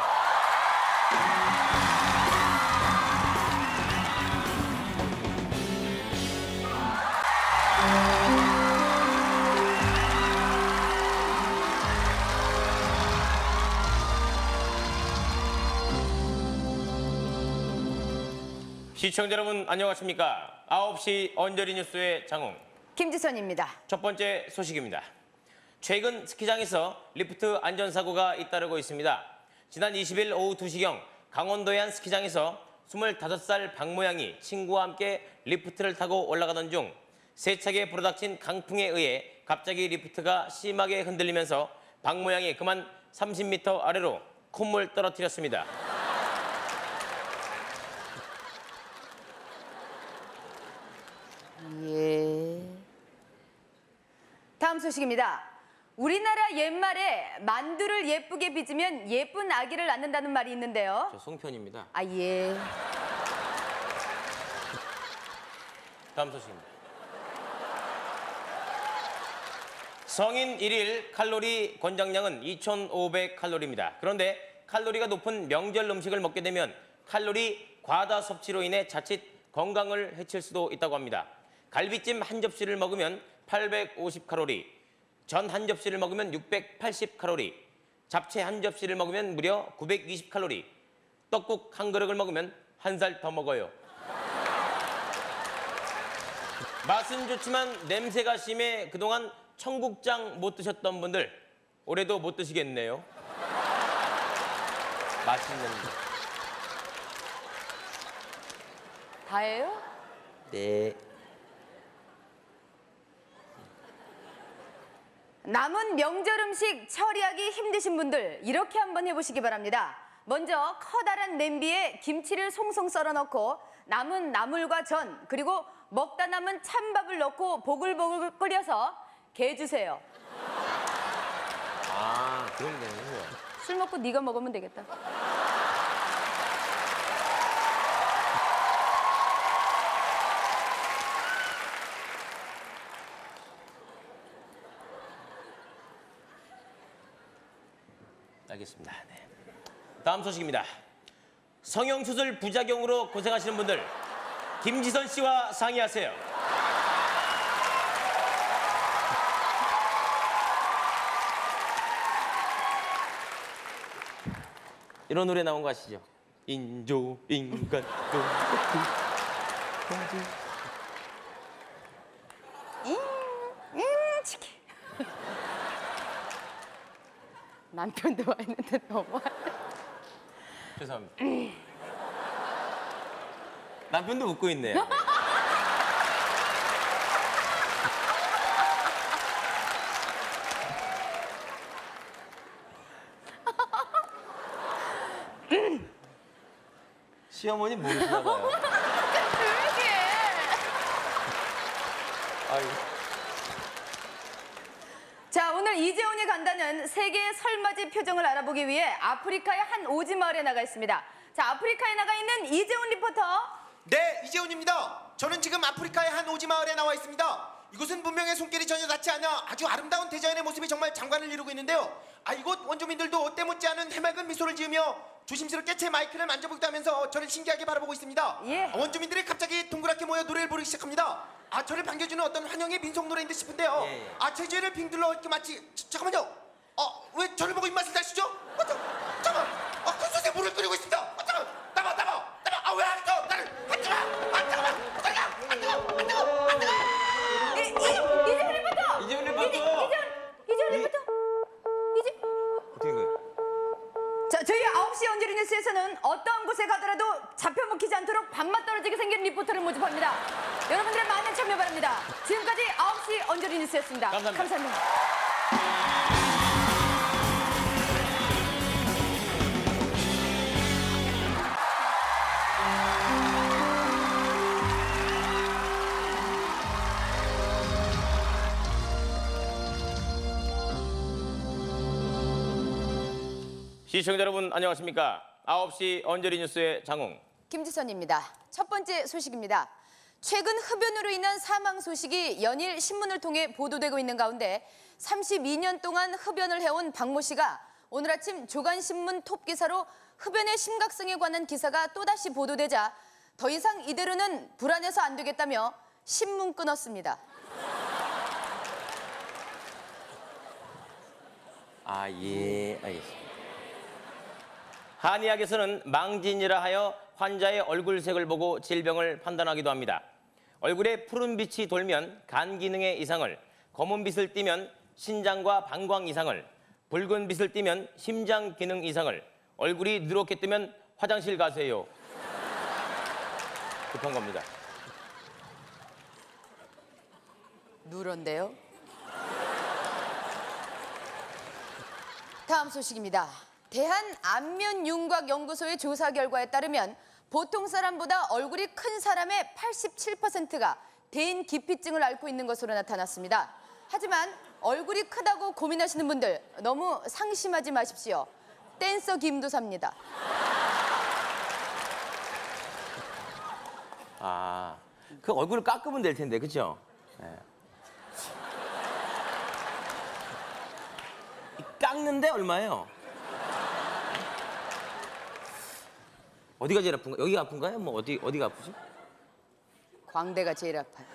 시청자 여러분 안녕하십니까? 9시 언저리 뉴스의 장웅. 김지선입니다. 첫 번째 소식입니다. 최근 스키장에서 리프트 안전사고가 잇따르고 있습니다. 지난 20일 오후 2시경 강원도의 한 스키장에서 25살 박모양이 친구와 함께 리프트를 타고 올라가던 중 세차게 불어닥친 강풍에 의해 갑자기 리프트가 심하게 흔들리면서 박모양이 그만 30m 아래로 콧물 떨어뜨렸습니다. 예. 다음 소식입니다. 우리나라 옛말에 만두를 예쁘게 빚으면 예쁜 아기를 낳는다는 말이 있는데요. 저 송편입니다. 아, 예. 다음 소식입니다. 성인 1일 칼로리 권장량은 2,500칼로리입니다. 그런데 칼로리가 높은 명절 음식을 먹게 되면 칼로리 과다 섭취로 인해 자칫 건강을 해칠 수도 있다고 합니다. 갈비찜 한 접시를 먹으면 850칼로리, 전 한 접시를 먹으면 680칼로리, 잡채 한 접시를 먹으면 무려 920칼로리, 떡국 한 그릇을 먹으면 한 살 더 먹어요. 맛은 좋지만 냄새가 심해 그동안 청국장 못 드셨던 분들 올해도 못 드시겠네요. 맛있는데. 다예요? 네. 남은 명절 음식 처리하기 힘드신 분들 이렇게 한번 해보시기 바랍니다. 먼저 커다란 냄비에 김치를 송송 썰어 넣고 남은 나물과 전 그리고 먹다 남은 찬밥을 넣고 보글보글 끓여서 개 주세요. 아, 그럼 되는군요. 술 먹고 네가 먹으면 되겠다. 알겠습니다. 네. 다음 소식입니다. 성형수술 부작용으로 고생하시는 분들 김지선 씨와 상의하세요. 이런 노래 나온 거 아시죠? 인조인간 치킨. 남편도 와 있는데 너무. 죄송합니다. 남편도 웃고 있네요. 시어머니 모르시나 봐요. 조용히 해. 아이고. 자, 오늘 이재훈이 간다는 세계의 설맞이 표정을 알아보기 위해 아프리카의 한 오지 마을에 나가 있습니다. 자, 아프리카에 나가 있는 이재훈 리포터. 네, 이재훈입니다. 저는 지금 아프리카의 한 오지 마을에 나와 있습니다. 이곳은 문명의 손길이 전혀 닿지 않아 아주 아름다운 대자연의 모습이 정말 장관을 이루고 있는데요. 이곳 원주민들도 때묻지 않은 해맑은 미소를 지으며 조심스럽게 제 마이크를 만져보기도 하면서 저를 신기하게 바라보고 있습니다. 예. 원주민들이 갑자기 동그랗게 모여 노래를 부르기 시작합니다. 저를 반겨주는 어떤 환영의 민속 노래인 듯 싶은데요. 예. 제주를 빙둘러 이렇게 마치 잠깐만요. 왜 저를 보고 입맛을 다시죠? 잠깐만. 그 솥에 물을 끓이고 있습니다. 잠깐만. 나봐. 왜 안 떠? 나를 안 뜨거. 이재훈 리포터. 이재훈 리포터. 이재훈 리포터. 어떻게 된 거예요? 자, 저희 9시 언저리 뉴스에서는 어떤 곳에 가더라도 잡혀 먹히지 않도록 밥맛 떨어지게 생긴 리포터를 모집합니다. 여러분들의 많은 참여 바랍니다. 지금까지 9시 언저리 뉴스였습니다. 감사합니다. 시청자 여러분 안녕하십니까? 9시 언저리 뉴스의 장웅. 김지선입니다. 첫 번째 소식입니다. 최근 흡연으로 인한 사망 소식이 연일 신문을 통해 보도되고 있는 가운데 32년 동안 흡연을 해온 박모 씨가 오늘 아침 조간신문 톱기사로 흡연의 심각성에 관한 기사가 또다시 보도되자 더 이상 이대로는 불안해서 안 되겠다며 신문 끊었습니다. 예, 알겠습니다. 한의학에서는 망진이라 하여 환자의 얼굴색을 보고 질병을 판단하기도 합니다. 얼굴에 푸른 빛이 돌면 간 기능에 이상을, 검은 빛을 띠면 신장과 방광 이상을, 붉은 빛을 띠면 심장 기능 이상을, 얼굴이 누렇게 뜨면 화장실 가세요. 급한 겁니다. 누런데요? 다음 소식입니다. 대한안면윤곽연구소의 조사 결과에 따르면 보통 사람보다 얼굴이 큰 사람의 87%가 대인기피증을 앓고 있는 것으로 나타났습니다. 하지만 얼굴이 크다고 고민하시는 분들 너무 상심하지 마십시오. 댄서 김도사입니다. 그 얼굴을 깎으면 될 텐데, 그렇죠? 네. 깎는데 얼마예요? 어디가 제일 아픈가? 여기가 아픈가요? 뭐 어디가 아프지? 광대가 제일 아파요.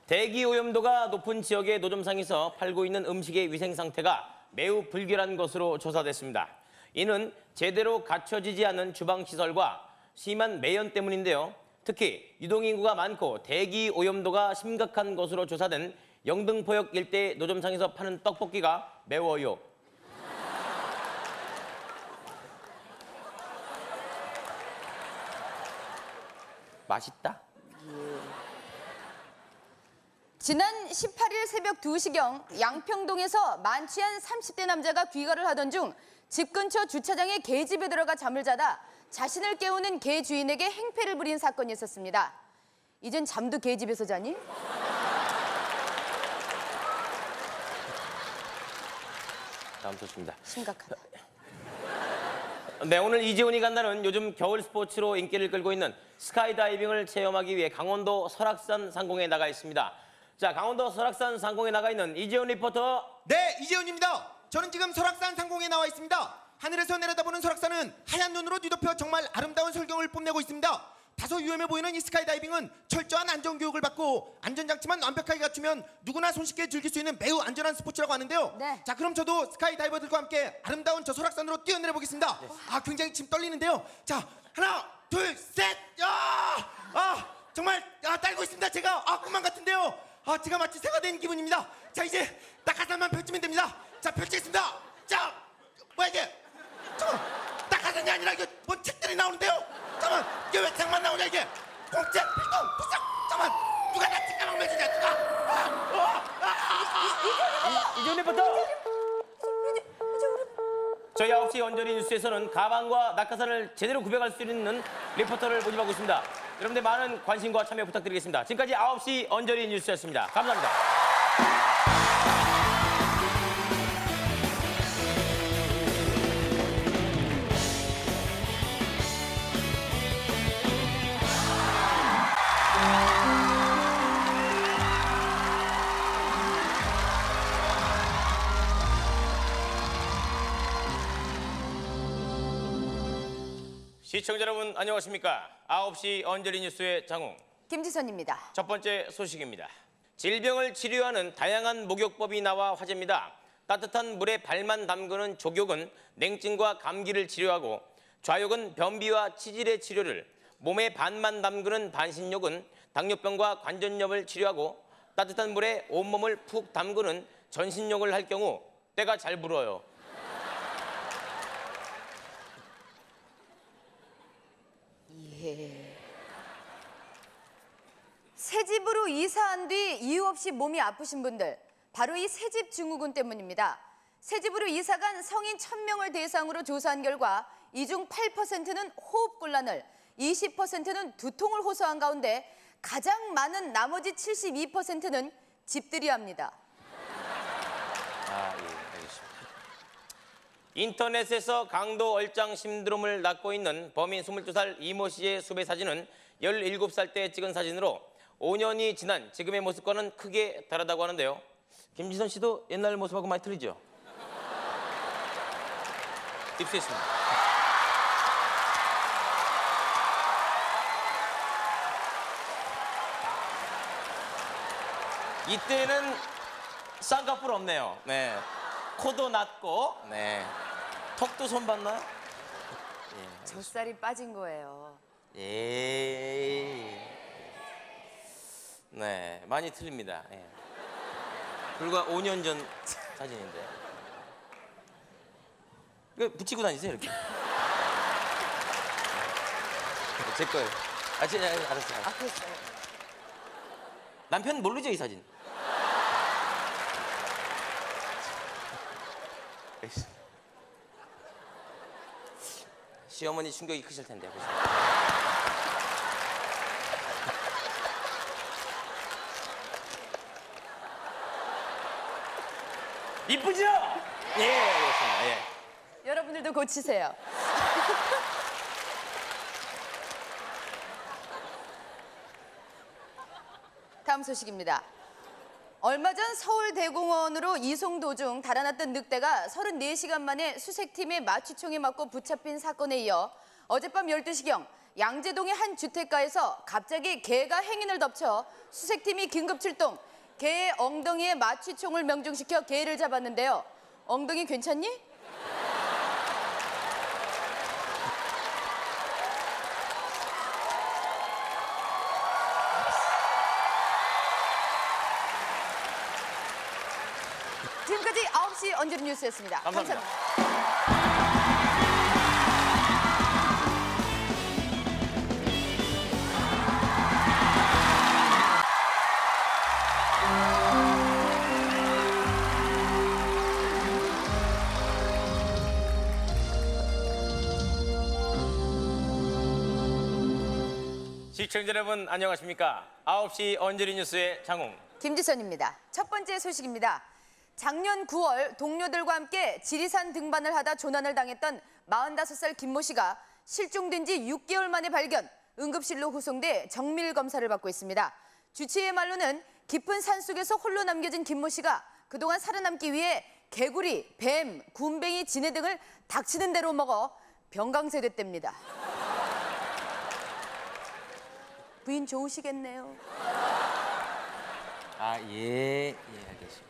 대기 오염도가 높은 지역의 노점상에서 팔고 있는 음식의 위생 상태가 매우 불결한 것으로 조사됐습니다. 이는 제대로 갖춰지지 않은 주방 시설과 심한 매연 때문인데요. 특히 유동인구가 많고 대기 오염도가 심각한 것으로 조사된 영등포역 일대 노점상에서 파는 떡볶이가 매워요. 맛있다? 지난 18일 새벽 2시경 양평동에서 만취한 30대 남자가 귀가를 하던 중 집 근처 주차장의 개집에 들어가 잠을 자다 자신을 깨우는 개 주인에게 행패를 부린 사건이 있었습니다. 이젠 잠도 개집에서 자니? 다음 소식입니다. 심각하다. 네, 오늘 이재훈이 간다는 요즘 겨울 스포츠로 인기를 끌고 있는 스카이다이빙을 체험하기 위해 강원도 설악산 상공에 나가 있습니다. 자, 강원도 설악산 상공에 나가 있는 이재훈 리포터. 네, 이재훈입니다. 저는 지금 설악산 상공에 나와 있습니다. 하늘에서 내려다보는 설악산은 하얀 눈으로 뒤덮여 정말 아름다운 설경을 뽐내고 있습니다. 다소 위험해 보이는 이 스카이다이빙은 철저한 안전교육을 받고 안전장치만 완벽하게 갖추면 누구나 손쉽게 즐길 수 있는 매우 안전한 스포츠라고 하는데요. 네. 자, 그럼 저도 스카이다이버들과 함께 아름다운 저 설악산으로 뛰어내려 보겠습니다. 굉장히 지금 떨리는데요. 자, 하나, 둘, 셋! 정말 딸고 있습니다. 제가 꿈만 같은데요. 제가 마치 새가 된 기분입니다. 자, 이제 낙하산만 펼치면 됩니다. 자, 펼치겠습니다. 자, 뭐야 이게? 잠깐, 낙하산이 아니라 이게 뭔 책들이 나오는데요. 잠깐, 이게 왜 책만 나오냐 이게? 공책, 필통, 부석. 잠깐, 누가 나 책가방 매주냐 누가? 이재훈 리포터. 저희 9시 언저리 뉴스에서는 가방과 낙하산을 제대로 구별할 수 있는 리포터를 모집하고 있습니다. 여러분들 많은 관심과 참여 부탁드리겠습니다. 지금까지 9시 언저리 뉴스였습니다. 감사합니다. 시청자 여러분 안녕하십니까? 9시 언저리 뉴스의 장웅. 김지선입니다. 첫 번째 소식입니다. 질병을 치료하는 다양한 목욕법이 나와 화제입니다. 따뜻한 물에 발만 담그는 족욕은 냉증과 감기를 치료하고, 좌욕은 변비와 치질의 치료를, 몸에 반만 담그는 반신욕은 당뇨병과 관절염을 치료하고, 따뜻한 물에 온몸을 푹 담그는 전신욕을 할 경우 때가 잘 불어요. 새집으로 이사한 뒤 이유 없이 몸이 아프신 분들, 바로 이 새집 증후군 때문입니다. 새집으로 이사간 성인 1000명을 대상으로 조사한 결과 이 중 8%는 호흡곤란을, 20%는 두통을 호소한 가운데 가장 많은 나머지 72%는 집들이 합니다. 예, 알겠습니다. 인터넷에서 강도 얼짱 신드롬을 낳고 있는 범인 22살 이모 씨의 수배 사진은 17살 때 찍은 사진으로 5년이 지난 지금의 모습과는 크게 다르다고 하는데요. 김지선 씨도 옛날 모습하고 많이 틀리죠? 입수했습니다. 이때는 쌍꺼풀 없네요. 네. 코도 낮고, 네. 턱도 손 봤나요? 젖살이 빠진 거예요. 예. 네, 많이 틀립니다. 예. 불과 5년 전 사진인데. 이거 붙이고 다니세요, 이렇게. 제 거예요. 알았어요. 아팠어요. 남편 모르죠, 이 사진? 시어머니 충격이 크실 텐데. 보세요. 이쁘죠? 예, 알겠습니다. 예. 여러분들도 고치세요. 다음 소식입니다. 얼마 전 서울대공원으로 이송 도중 달아났던 늑대가 34시간 만에 수색팀의 마취총에 맞고 붙잡힌 사건에 이어 어젯밤 12시경 양재동의 한 주택가에서 갑자기 개가 행인을 덮쳐 수색팀이 긴급 출동, 개의 엉덩이에 마취총을 명중시켜 개를 잡았는데요. 엉덩이 괜찮니? 지금까지 9시 언제든 뉴스였습니다. 감사합니다. 시청자 여러분 안녕하십니까? 9시 언저리 뉴스의 장웅. 김지선입니다. 첫 번째 소식입니다. 작년 9월 동료들과 함께 지리산 등반을 하다 조난을 당했던 45살 김모 씨가 실종된 지 6개월 만에 발견, 응급실로 후송돼 정밀 검사를 받고 있습니다. 주치의 말로는 깊은 산속에서 홀로 남겨진 김모 씨가 그동안 살아남기 위해 개구리, 뱀, 굼벵이, 진해 등을 닥치는 대로 먹어 병강세됐답니다. 부인 좋으시겠네요. 알겠습니다.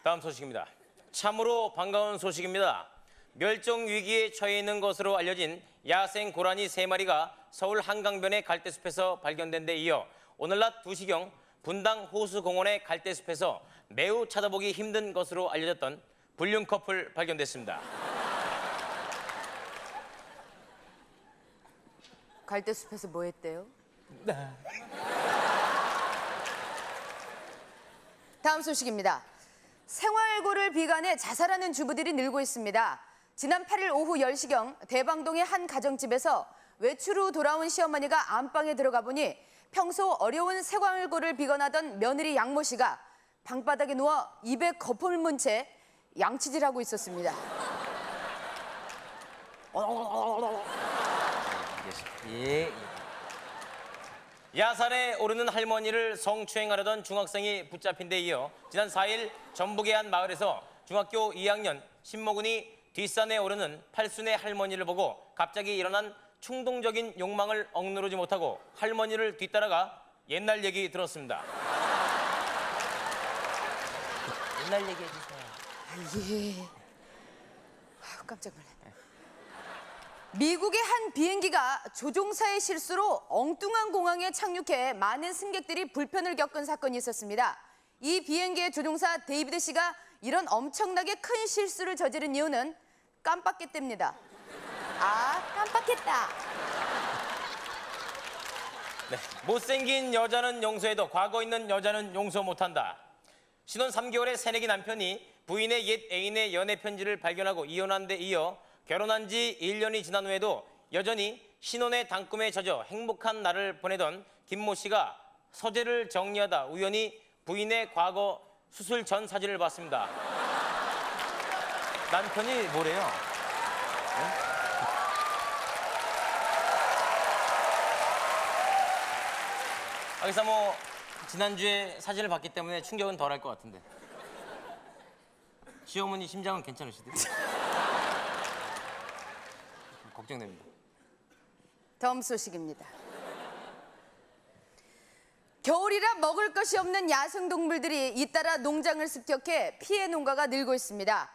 다음 소식입니다. 참으로 반가운 소식입니다. 멸종 위기에 처해 있는 것으로 알려진 야생 고라니 3마리가 서울 한강변의 갈대숲에서 발견된 데 이어 오늘 낮 2시경 분당 호수공원의 갈대숲에서 매우 찾아보기 힘든 것으로 알려졌던 불륜 커플 발견됐습니다. 갈대숲에서 뭐 했대요? 다음 소식입니다. 생활고를 비관해 자살하는 주부들이 늘고 있습니다. 지난 8일 오후 10시경 대방동의 한 가정집에서 외출 후 돌아온 시어머니가 안방에 들어가 보니 평소 어려운 생활고를 비관하던 며느리 양모 씨가 방바닥에 누워 입에 거품을 문 채 양치질하고 있었습니다. 야산에 오르는 할머니를 성추행하려던 중학생이 붙잡힌 데 이어 지난 4일 전북의 한 마을에서 중학교 2학년 신모군이 뒷산에 오르는 팔순의 할머니를 보고 갑자기 일어난 충동적인 욕망을 억누르지 못하고 할머니를 뒤따라가 옛날 얘기 들었습니다. 옛날 얘기 해주세요. 예. 아유, 깜짝 놀랐네. 미국의 한 비행기가 조종사의 실수로 엉뚱한 공항에 착륙해 많은 승객들이 불편을 겪은 사건이 있었습니다. 이 비행기의 조종사 데이비드 씨가 이런 엄청나게 큰 실수를 저지른 이유는 깜빡했답니다. 아, 깜빡했다. 네, 못생긴 여자는 용서해도 과거 있는 여자는 용서 못한다. 신혼 3개월의 새내기 남편이 부인의 옛 애인의 연애 편지를 발견하고 이혼한 데 이어 결혼한 지 1년이 지난 후에도 여전히 신혼의 단꿈에 젖어 행복한 날을 보내던 김모 씨가 서재를 정리하다 우연히 부인의 과거 수술 전 사진을 봤습니다. 남편이 뭐래요? 그래서 뭐 지난주에 사진을 봤기 때문에 충격은 덜할 것 같은데. 시어머니 심장은 괜찮으시대요? 걱정됩니다. 다음 소식입니다. 겨울이라 먹을 것이 없는 야생동물들이 잇따라 농장을 습격해 피해 농가가 늘고 있습니다.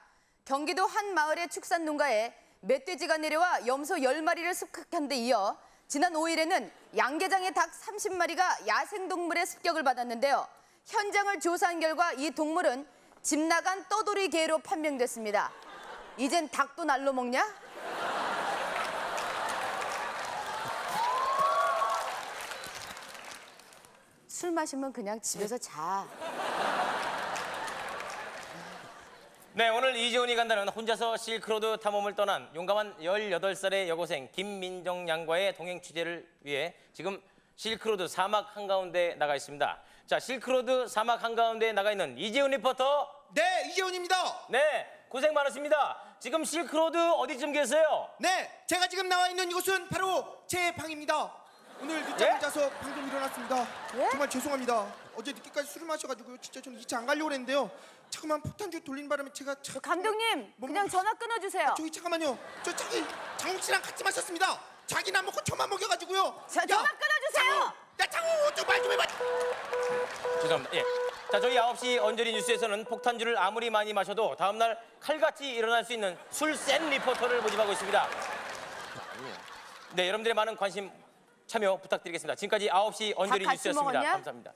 경기도 한 마을의 축산 농가에 멧돼지가 내려와 염소 10마리를 습격한 데 이어 지난 5일에는 양계장의 닭 30마리가 야생동물의 습격을 받았는데요. 현장을 조사한 결과 이 동물은 집 나간 떠돌이 개로 판명됐습니다. 이젠 닭도 날로 먹냐? 술 마시면 그냥 집에서 자. 네, 오늘 이재훈이 간다는 혼자서 실크로드 탐험을 떠난 용감한 18살의 여고생 김민정 양과의 동행 취재를 위해 지금 실크로드 사막 한가운데 나가 있습니다. 자, 실크로드 사막 한가운데 나가 있는 이재훈 리포터. 네, 이재훈입니다. 네, 고생 많으십니다. 지금 실크로드 어디쯤 계세요? 네, 제가 지금 나와 있는 이곳은 바로 제 방입니다. 오늘 늦잠을 예? 자서 방금 일어났습니다. 예? 정말 죄송합니다. 어제 늦게까지 술을 마셔가지고요. 진짜 저는 2차 안 가려고 했는데요. 자꾸만 폭탄주 돌린 바람에 제가 감독님, 그냥 전화 끊어주세요. 저기 잠깐만요. 저 자기 장욱 씨랑 같이 마셨습니다. 자기는 안 먹고 저만 먹여가지고요. 자, 전화 끊어주세요. 장욱 좀 말 좀 해봐. 죄송합니다. 예. 자, 저희 9시 언저리 뉴스에서는 폭탄주를 아무리 많이 마셔도 다음날 칼같이 일어날 수 있는 술 센 리포터를 모집하고 있습니다. 네, 여러분들의 많은 관심 참여 부탁드리겠습니다. 지금까지 9시 언저리 같이 뉴스였습니다. 먹었냐? 감사합니다.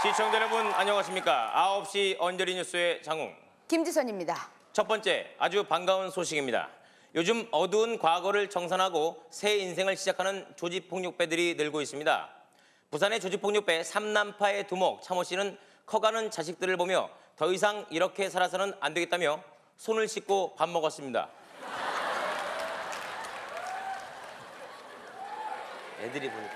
시청자 여러분 안녕하십니까? 9시 언저리 뉴스의 장웅. 김지선입니다. 첫 번째, 아주 반가운 소식입니다. 요즘 어두운 과거를 정산하고 새 인생을 시작하는 조직폭력배들이 늘고 있습니다. 부산의 조직폭력배 3남파의 두목 참호 씨는 커가는 자식들을 보며 더 이상 이렇게 살아서는 안 되겠다며 손을 씻고 밥 먹었습니다. 애들이 보니까.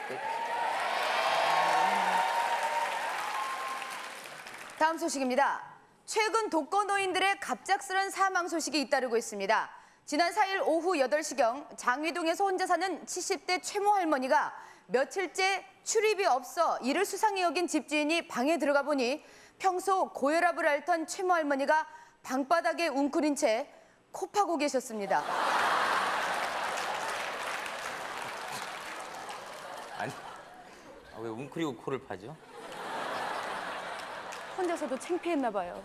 다음 소식입니다. 최근 독거노인들의 갑작스런 사망 소식이 잇따르고 있습니다. 지난 4일 오후 8시경 장위동에서 혼자 사는 70대 최모 할머니가 며칠째 출입이 없어 이를 수상히 여긴 집주인이 방에 들어가 보니 평소 고혈압을 앓던 최모 할머니가 방바닥에 웅크린 채 코 파고 계셨습니다. 아니, 왜 웅크리고 코를 파죠? 혼자서도 창피했나 봐요.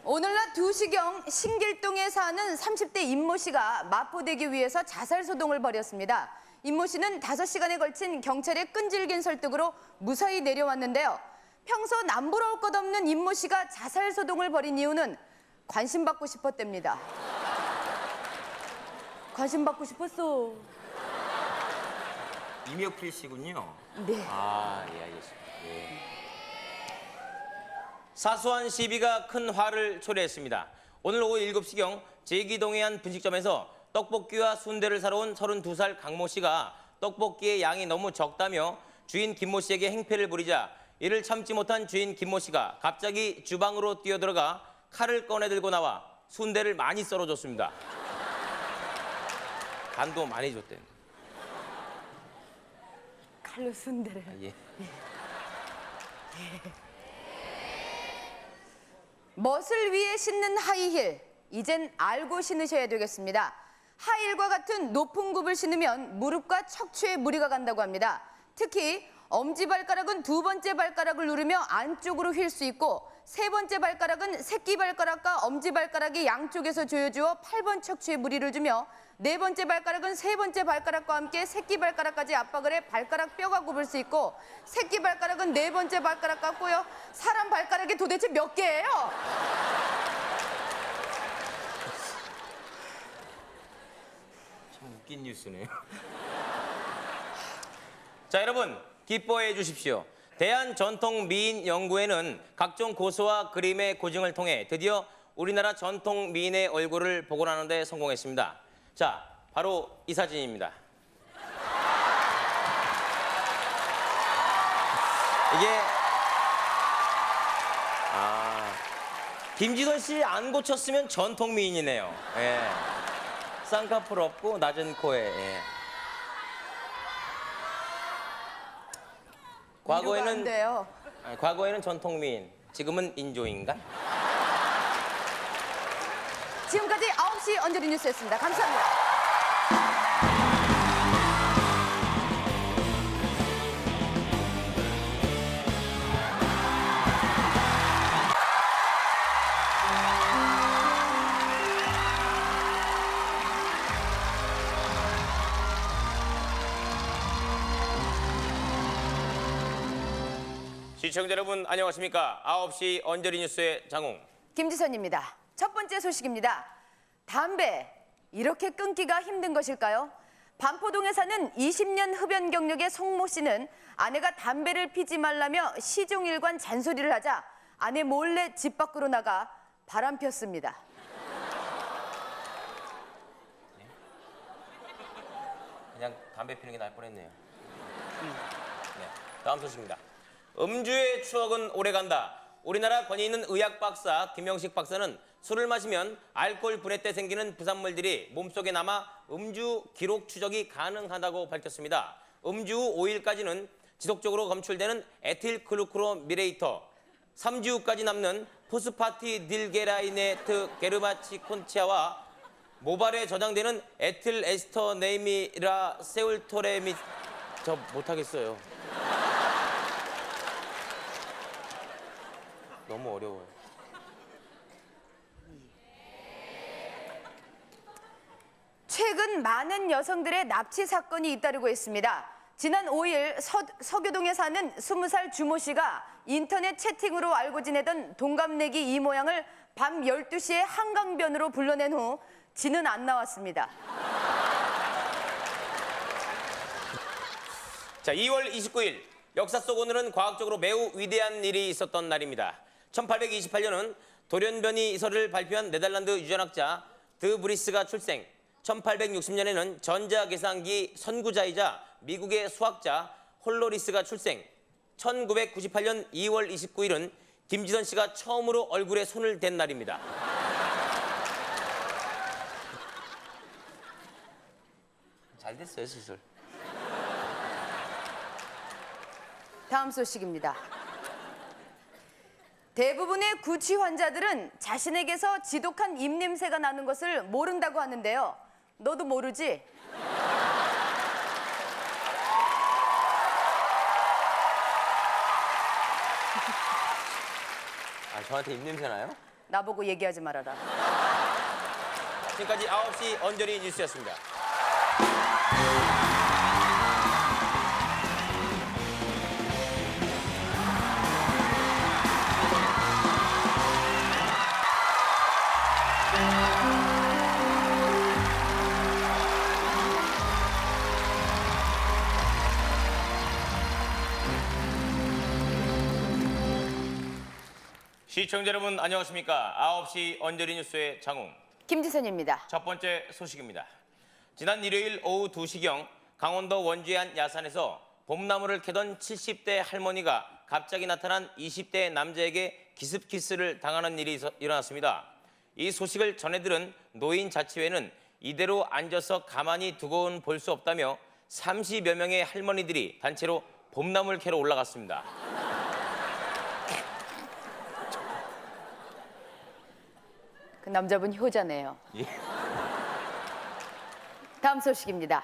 오늘 낮 2시경 신길동에 사는 30대 임모 씨가 마포되기 위해서 자살소동을 벌였습니다. 임모 씨는 5시간에 걸친 경찰의 끈질긴 설득으로 무사히 내려왔는데요. 평소 남부러울 것 없는 임모 씨가 자살소동을 벌인 이유는 관심받고 싶었답니다. 관심받고 싶었어. 이명필 씨군요. 네. 아, 예, 알겠습니다. 예. 사소한 시비가 큰 화를 초래했습니다. 오늘 오후 7시경 제기동의 한 분식점에서 떡볶이와 순대를 사러 온 32살 강모 씨가 떡볶이의 양이 너무 적다며 주인 김모 씨에게 행패를 부리자 이를 참지 못한 주인 김모 씨가 갑자기 주방으로 뛰어들어가 칼을 꺼내 들고 나와 순대를 많이 썰어줬습니다. 간도 많이 줬대. 칼로 순대를. 예. 멋을 위해 신는 하이힐, 이젠 알고 신으셔야 되겠습니다. 하이힐과 같은 높은 굽을 신으면 무릎과 척추에 무리가 간다고 합니다. 특히 엄지발가락은 2번째 발가락을 누르며 안쪽으로 휠 수 있고 3번째 발가락은 새끼발가락과 엄지발가락이 양쪽에서 조여주어 8번 척추에 무리를 주며 4번째 발가락은 3번째 발가락과 함께 새끼발가락까지 압박을 해 발가락 뼈가 굽을 수 있고 새끼발가락은 4번째 발가락과 꼬여 사람 발가락이 도대체 몇 개예요? 참 웃긴 뉴스네요. 자, 여러분 기뻐해 주십시오. 대한전통미인연구회는 각종 고서와 그림의 고증을 통해 드디어 우리나라 전통미인의 얼굴을 복원하는 데 성공했습니다. 자, 바로 이 사진입니다. 이게 김지선 씨 안 고쳤으면 전통미인이네요. 예. 쌍꺼풀 없고 낮은 코에. 예. 이러면 안 돼요. 과거에는 전통미인, 지금은 인조인가? 지금까지 9시 언저리 뉴스였습니다. 감사합니다. 시청자 여러분 안녕하십니까? 9시 언저리 뉴스의 장웅. 김지선입니다. 첫 번째 소식입니다. 담배, 이렇게 끊기가 힘든 것일까요? 반포동에 사는 20년 흡연 경력의 송모 씨는 아내가 담배를 피지 말라며 시종일관 잔소리를 하자 아내 몰래 집 밖으로 나가 바람 폈습니다. 그냥 담배 피는 게 나을 뻔했네요. 네, 다음 소식입니다. 음주의 추억은 오래간다. 우리나라 권위 있는 의학 박사 김영식 박사는 술을 마시면 알코올 분해 때 생기는 부산물들이 몸속에 남아 음주 기록 추적이 가능하다고 밝혔습니다. 음주 후 5일까지는 지속적으로 검출되는 에틸클루크로미레이터, 3주 후까지 남는 포스파티딜게라이네트 게르마치콘치아와 모발에 저장되는 에틸에스터네이미라 세울토레미 저 못하겠어요. 너무 어려워요. 최근 많은 여성들의 납치 사건이 잇따르고 있습니다. 지난 5일 서교동에 사는 20살 주모 씨가 인터넷 채팅으로 알고 지내던 동갑내기 이 모양을 밤 12시에 한강변으로 불러낸 후 지는 안 나왔습니다. 자, 2월 29일 역사 속 오늘은 과학적으로 매우 위대한 일이 있었던 날입니다. 1828년은 돌연변이 이설을 발표한 네덜란드 유전학자 드 브리스가 출생, 1860년에는 전자계산기 선구자이자 미국의 수학자 홀로리스가 출생, 1998년 2월 29일은 김지선 씨가 처음으로 얼굴에 손을 댄 날입니다. 잘 됐어요, 수술. 다음 소식입니다. 대부분의 구취 환자들은 자신에게서 지독한 입냄새가 나는 것을 모른다고 하는데요. 너도 모르지? 저한테 입냄새 나요? 나보고 얘기하지 말아라. 지금까지 9시 언저리 뉴스였습니다. 시청자 여러분 안녕하십니까? 9시 언저리 뉴스의 장웅. 김지선입니다. 첫 번째 소식입니다. 지난 일요일 오후 2시경 강원도 원주의 한 야산에서 봄나무를 캐던 70대 할머니가 갑자기 나타난 20대 남자에게 기습키스를 당하는 일이 일어났습니다. 이 소식을 전해들은 노인자치회는 이대로 앉아서 가만히 두고는 볼 수 없다며 30여 명의 할머니들이 단체로 봄나무를 캐러 올라갔습니다. 그 남자분 효자네요. 예. 다음 소식입니다.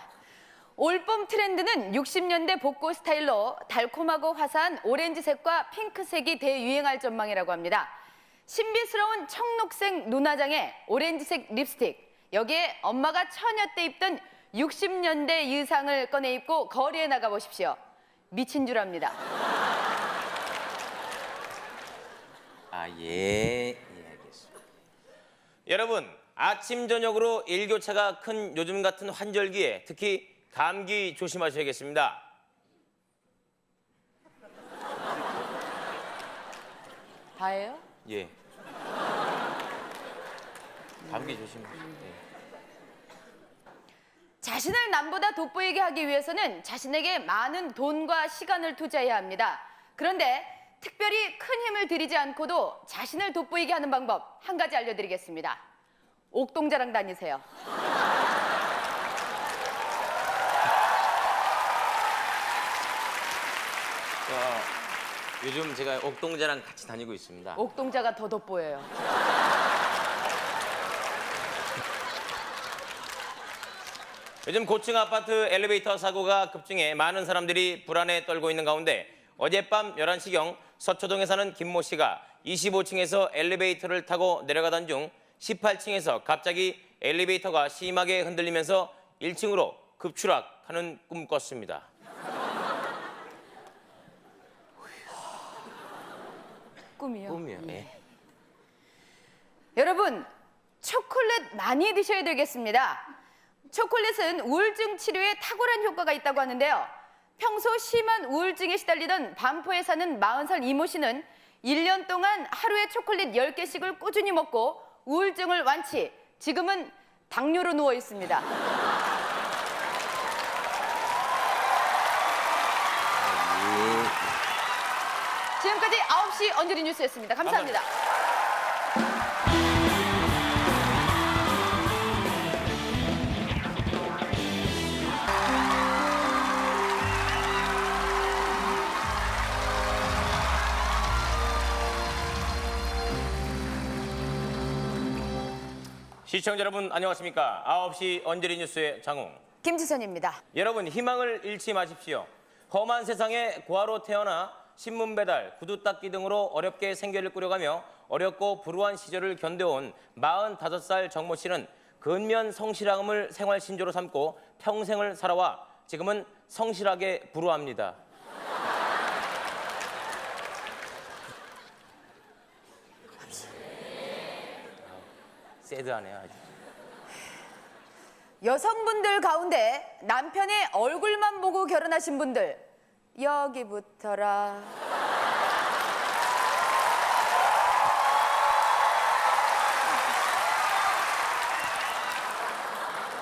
올봄 트렌드는 60년대 복고 스타일로 달콤하고 화사한 오렌지색과 핑크색이 대유행할 전망이라고 합니다. 신비스러운 청록색 눈화장에 오렌지색 립스틱, 여기에 엄마가 처녀 때 입던 60년대 의상을 꺼내 입고 거리에 나가보십시오. 미친 줄 압니다. 예, 알겠습니다. 여러분, 아침 저녁으로 일교차가 큰 요즘 같은 환절기에 특히 감기 조심하셔야겠습니다. 다예요? 예. 감기 조심해. 예. 자신을 남보다 돋보이게 하기 위해서는 자신에게 많은 돈과 시간을 투자해야 합니다. 그런데 특별히 큰 힘을 들이지 않고도 자신을 돋보이게 하는 방법 한 가지 알려드리겠습니다. 옥동자랑 다니세요. 요즘 제가 옥동자랑 같이 다니고 있습니다. 옥동자가 더 돋보여요. 요즘 고층 아파트 엘리베이터 사고가 급증해 많은 사람들이 불안에 떨고 있는 가운데 어젯밤 11시경 서초동에 사는 김모 씨가 25층에서 엘리베이터를 타고 내려가던 중 18층에서 갑자기 엘리베이터가 심하게 흔들리면서 1층으로 급추락하는 꿈을 꿨습니다. 꿈이요? 꿈이요. 예. 여러분, 초콜릿 많이 드셔야 되겠습니다. 초콜릿은 우울증 치료에 탁월한 효과가 있다고 하는데요. 평소 심한 우울증에 시달리던 반포에 사는 40살 이모 씨는 1년 동안 하루에 초콜릿 10개씩을 꾸준히 먹고 우울증을 완치, 지금은 당뇨로 누워 있습니다. 지금까지 9시 언저리 뉴스였습니다. 감사합니다. 시청자 여러분 안녕하십니까? 9시 언저리 뉴스의 장웅. 김지선입니다. 여러분 희망을 잃지 마십시오. 험한 세상에 고아로 태어나 신문 배달, 구두 닦기 등으로 어렵게 생계를 꾸려가며 어렵고 불우한 시절을 견뎌온 45살 정모 씨는 근면 성실함을 생활 신조로 삼고 평생을 살아와 지금은 성실하게 불우합니다. 새드하네요 아주. 여성분들 가운데 남편의 얼굴만 보고 결혼하신 분들 여기 붙어라.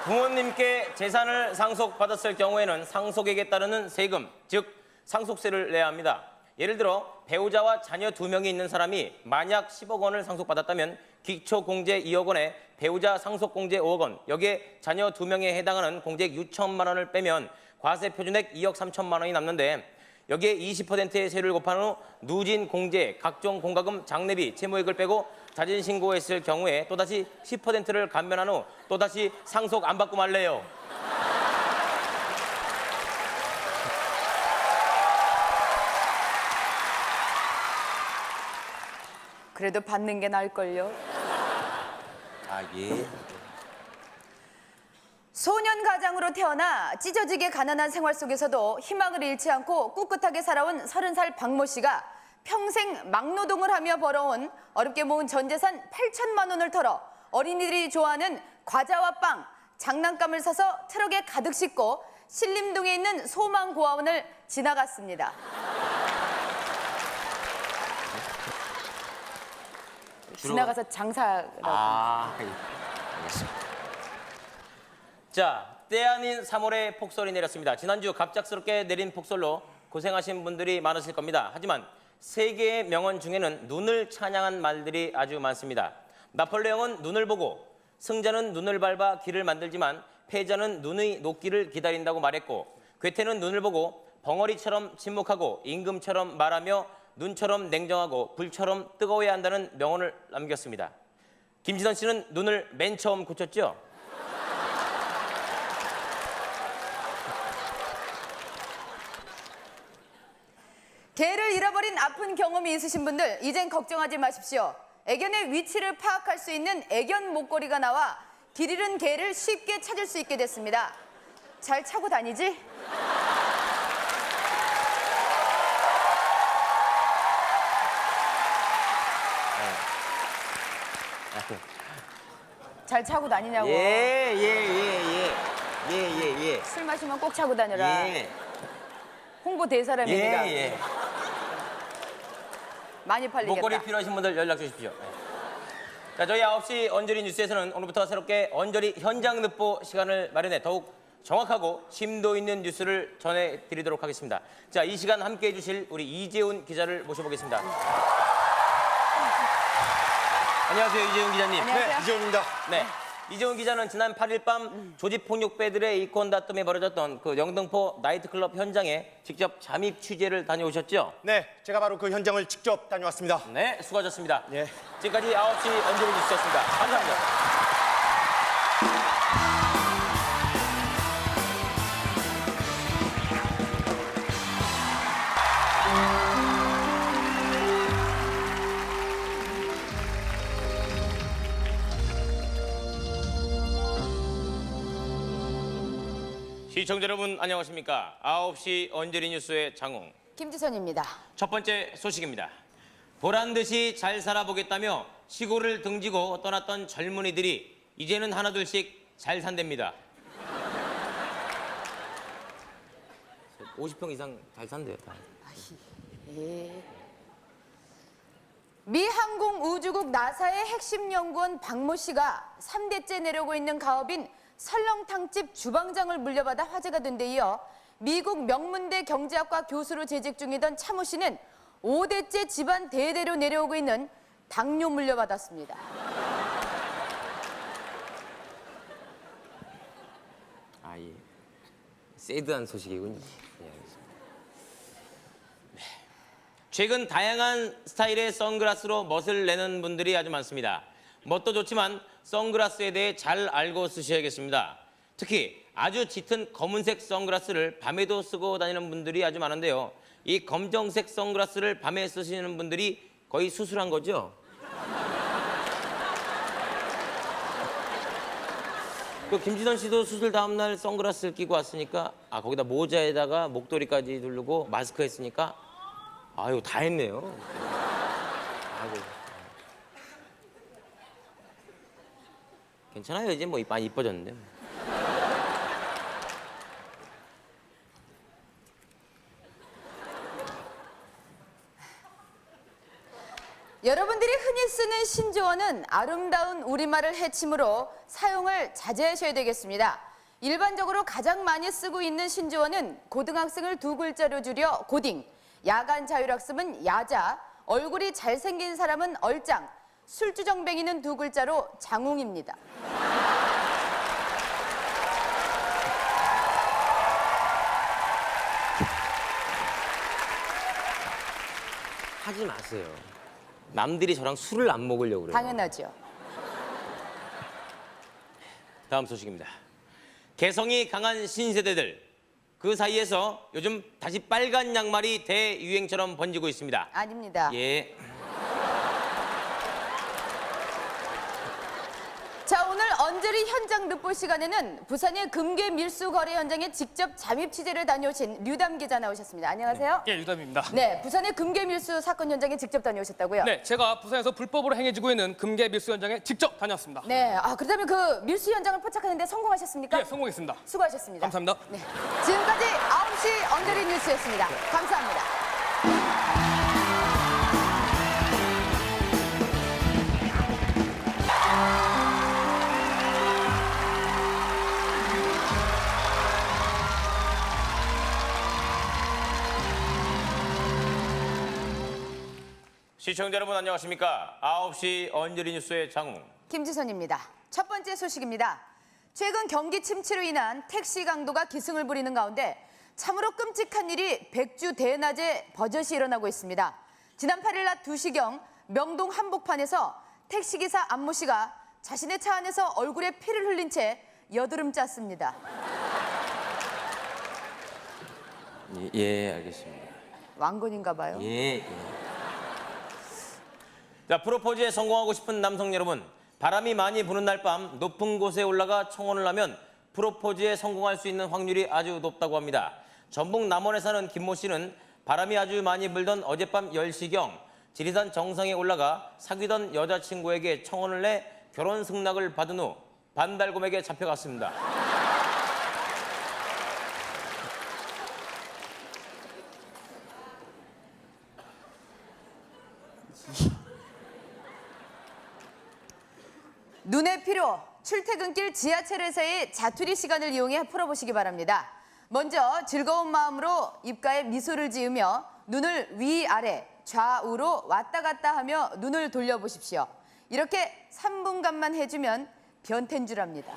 부모님께 재산을 상속받았을 경우에는 상속액에 따르는 세금, 즉 상속세를 내야 합니다. 예를 들어 배우자와 자녀 2명이 있는 사람이 만약 10억 원을 상속받았다면 기초공제 2억 원에 배우자 상속공제 5억 원, 여기에 자녀 2명에 해당하는 공제액 6천만 원을 빼면 과세표준액 2억 3천만 원이 남는데 여기에 20%의 세율을 곱한 후 누진 공제, 각종 공과금, 장례비, 채무액을 빼고 자진신고했을 경우에 또다시 10%를 감면한 후 또다시 상속 안 받고 말래요. 그래도 받는 게 나을걸요. 아, 예. 소년 가장으로 태어나 찢어지게 가난한 생활 속에서도 희망을 잃지 않고 꿋꿋하게 살아온 30살 박모 씨가 평생 막노동을 하며 벌어온 어렵게 모은 전 재산 8천만 원을 털어 어린이들이 좋아하는 과자와 빵, 장난감을 사서 트럭에 가득 싣고 신림동에 있는 소망고아원을 지나갔습니다. 지나가서 장사라고. 아, 알겠습니다. 자, 때 아닌 3월에 폭설이 내렸습니다. 지난주 갑작스럽게 내린 폭설로 고생하신 분들이 많으실 겁니다. 하지만 세계의 명언 중에는 눈을 찬양한 말들이 아주 많습니다. 나폴레옹은 눈을 보고 승자는 눈을 밟아 길을 만들지만 패자는 눈의 녹기를 기다린다고 말했고 괴테는 눈을 보고 벙어리처럼 침묵하고 임금처럼 말하며 눈처럼 냉정하고 불처럼 뜨거워야 한다는 명언을 남겼습니다. 김지선 씨는 눈을 맨 처음 고쳤죠? 개를 잃어버린 아픈 경험이 있으신 분들 이젠 걱정하지 마십시오. 애견의 위치를 파악할 수 있는 애견 목걸이가 나와 길 잃은 개를 쉽게 찾을 수 있게 됐습니다. 잘 차고 다니지? 잘 차고 다니냐고. 예. 술 마시면 꼭 차고 다녀라. 예. 홍보 대사람입니다. 예. 많이 팔리겠다. 목걸이 필요하신 분들 연락 주십시오. 네. 자, 저희 9시 언저리 뉴스에서는 오늘부터 새롭게 언저리 현장 늑보 시간을 마련해 더욱 정확하고 심도 있는 뉴스를 전해드리도록 하겠습니다. 자, 이 시간 함께해 주실 우리 이재훈 기자를 모셔보겠습니다. 안녕하세요, 이재훈 기자님. 안녕하세요. 네, 이재훈입니다. 네. 이재훈 기자는 지난 8일 밤 조직폭력배들의 이권다툼이 벌어졌던 그 영등포 나이트클럽 현장에 직접 잠입 취재를 다녀오셨죠? 네, 제가 바로 그 현장을 직접 다녀왔습니다. 네, 수고하셨습니다. 예. 지금까지 9시 언저리 뉴스였습니다. 감사합니다. 시청자 여러분 안녕하십니까? 9시 언저리 뉴스의 장홍. 김지선입니다. 첫 번째 소식입니다. 보란 듯이 잘 살아보겠다며 시골을 등지고 떠났던 젊은이들이 이제는 하나둘씩 잘 산답니다. 50평 이상 잘 산대요. 다. 미 항공우주국 나사의 핵심 연구원 박모 씨가 3대째 내려오고 있는 가업인 설렁탕집 주방장을 물려받아 화제가 된 데 이어 미국 명문대 경제학과 교수로 재직 중이던 차모 씨는 5대째 집안 대대로 내려오고 있는 당뇨 물려받았습니다. 아, 예. 새드한 소식이군요. 예, 알겠습니다. 네. 최근 다양한 스타일의 선글라스로 멋을 내는 분들이 아주 많습니다. 멋도 좋지만 선글라스에 대해 잘 알고 쓰셔야겠습니다. 특히 아주 짙은 검은색 선글라스를 밤에도 쓰고 다니는 분들이 아주 많은데요. 이 검정색 선글라스를 밤에 쓰시는 분들이 거의 수술한 거죠? 그 김지선 씨도 수술 다음날 선글라스를 끼고 왔으니까 거기다 모자에다가 목도리까지 두르고 마스크 했으니까 아유 다 했네요. 아이고. 괜찮아요. 이제 뭐 많이 이뻐졌는데. 여러분들이 흔히 쓰는 신조어는 아름다운 우리말을 해치므로 사용을 자제하셔야 되겠습니다. 일반적으로 가장 많이 쓰고 있는 신조어는 고등학생을 2글자로 줄여 고딩, 야간 자율학습은 야자, 얼굴이 잘생긴 사람은 얼짱, 술주정뱅이는 2글자로 장웅입니다. 하지 마세요. 남들이 저랑 술을 안 먹으려고 그래요. 당연하죠. 다음 소식입니다. 개성이 강한 신세대들. 그 사이에서 요즘 다시 빨간 양말이 대유행처럼 번지고 있습니다. 아닙니다. 예. 자, 오늘 언저리 현장 늑보 시간에는 부산의 금괴 밀수 거래 현장에 직접 잠입 취재를 다녀오신 류담 기자 나오셨습니다. 안녕하세요. 예, 유담입니다. 네, 부산의 금괴 밀수 사건 현장에 직접 다녀오셨다고요? 네, 제가 부산에서 불법으로 행해지고 있는 금괴 밀수 현장에 직접 다녔습니다. 네, 그렇다면 그 밀수 현장을 포착하는데 성공하셨습니까? 예, 성공했습니다. 수고하셨습니다. 감사합니다. 네, 지금까지 9시 언저리 뉴스였습니다. 감사합니다. 시청자 여러분 안녕하십니까? 9시 언저리 뉴스의 장웅. 김지선입니다. 첫 번째 소식입니다. 최근 경기 침체로 인한 택시 강도가 기승을 부리는 가운데 참으로 끔찍한 일이 백주 대낮에 버젓이 일어나고 있습니다. 지난 8일 낮 2시경 명동 한복판에서 택시기사 안모 씨가 자신의 차 안에서 얼굴에 피를 흘린 채 여드름 짰습니다. 예, 알겠습니다. 왕건인가 봐요. 예. 자, 프로포즈에 성공하고 싶은 남성 여러분, 바람이 많이 부는 날 밤 높은 곳에 올라가 청혼을 하면 프로포즈에 성공할 수 있는 확률이 아주 높다고 합니다. 전북 남원에 사는 김모 씨는 바람이 아주 많이 불던 어젯밤 10시경 지리산 정상에 올라가 사귀던 여자친구에게 청혼을 내 결혼 승낙을 받은 후 반달곰에게 잡혀갔습니다. 눈의 피로, 출퇴근길 지하철에서의 자투리 시간을 이용해 풀어보시기 바랍니다. 먼저 즐거운 마음으로 입가에 미소를 지으며 눈을 위아래, 좌우로 왔다 갔다 하며 눈을 돌려보십시오. 이렇게 3분간만 해주면 변태인 줄 압니다.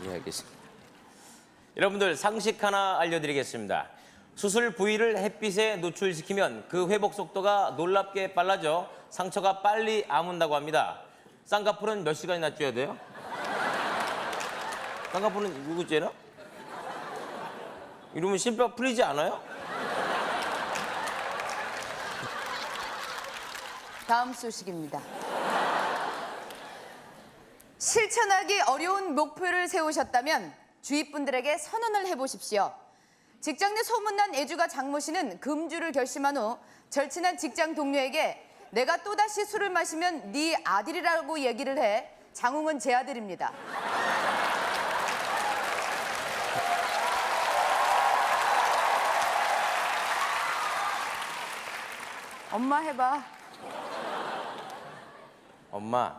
예, 알겠습니다. 여러분들 상식 하나 알려드리겠습니다. 수술 부위를 햇빛에 노출시키면 그 회복 속도가 놀랍게 빨라져 상처가 빨리 아문다고 합니다. 쌍꺼풀은 몇 시간이나 쬐야 돼요? 쌍꺼풀은 누구 쬐나? 이러면 심뼈 풀리지 않아요? 다음 소식입니다. 실천하기 어려운 목표를 세우셨다면 주위 분들에게 선언을 해보십시오. 직장 내 소문난 애주가 장모 씨는 금주를 결심한 후 절친한 직장 동료에게 내가 또다시 술을 마시면 네 아들이라고 얘기를 해 장웅은 제 아들입니다. 엄마 해봐. 엄마.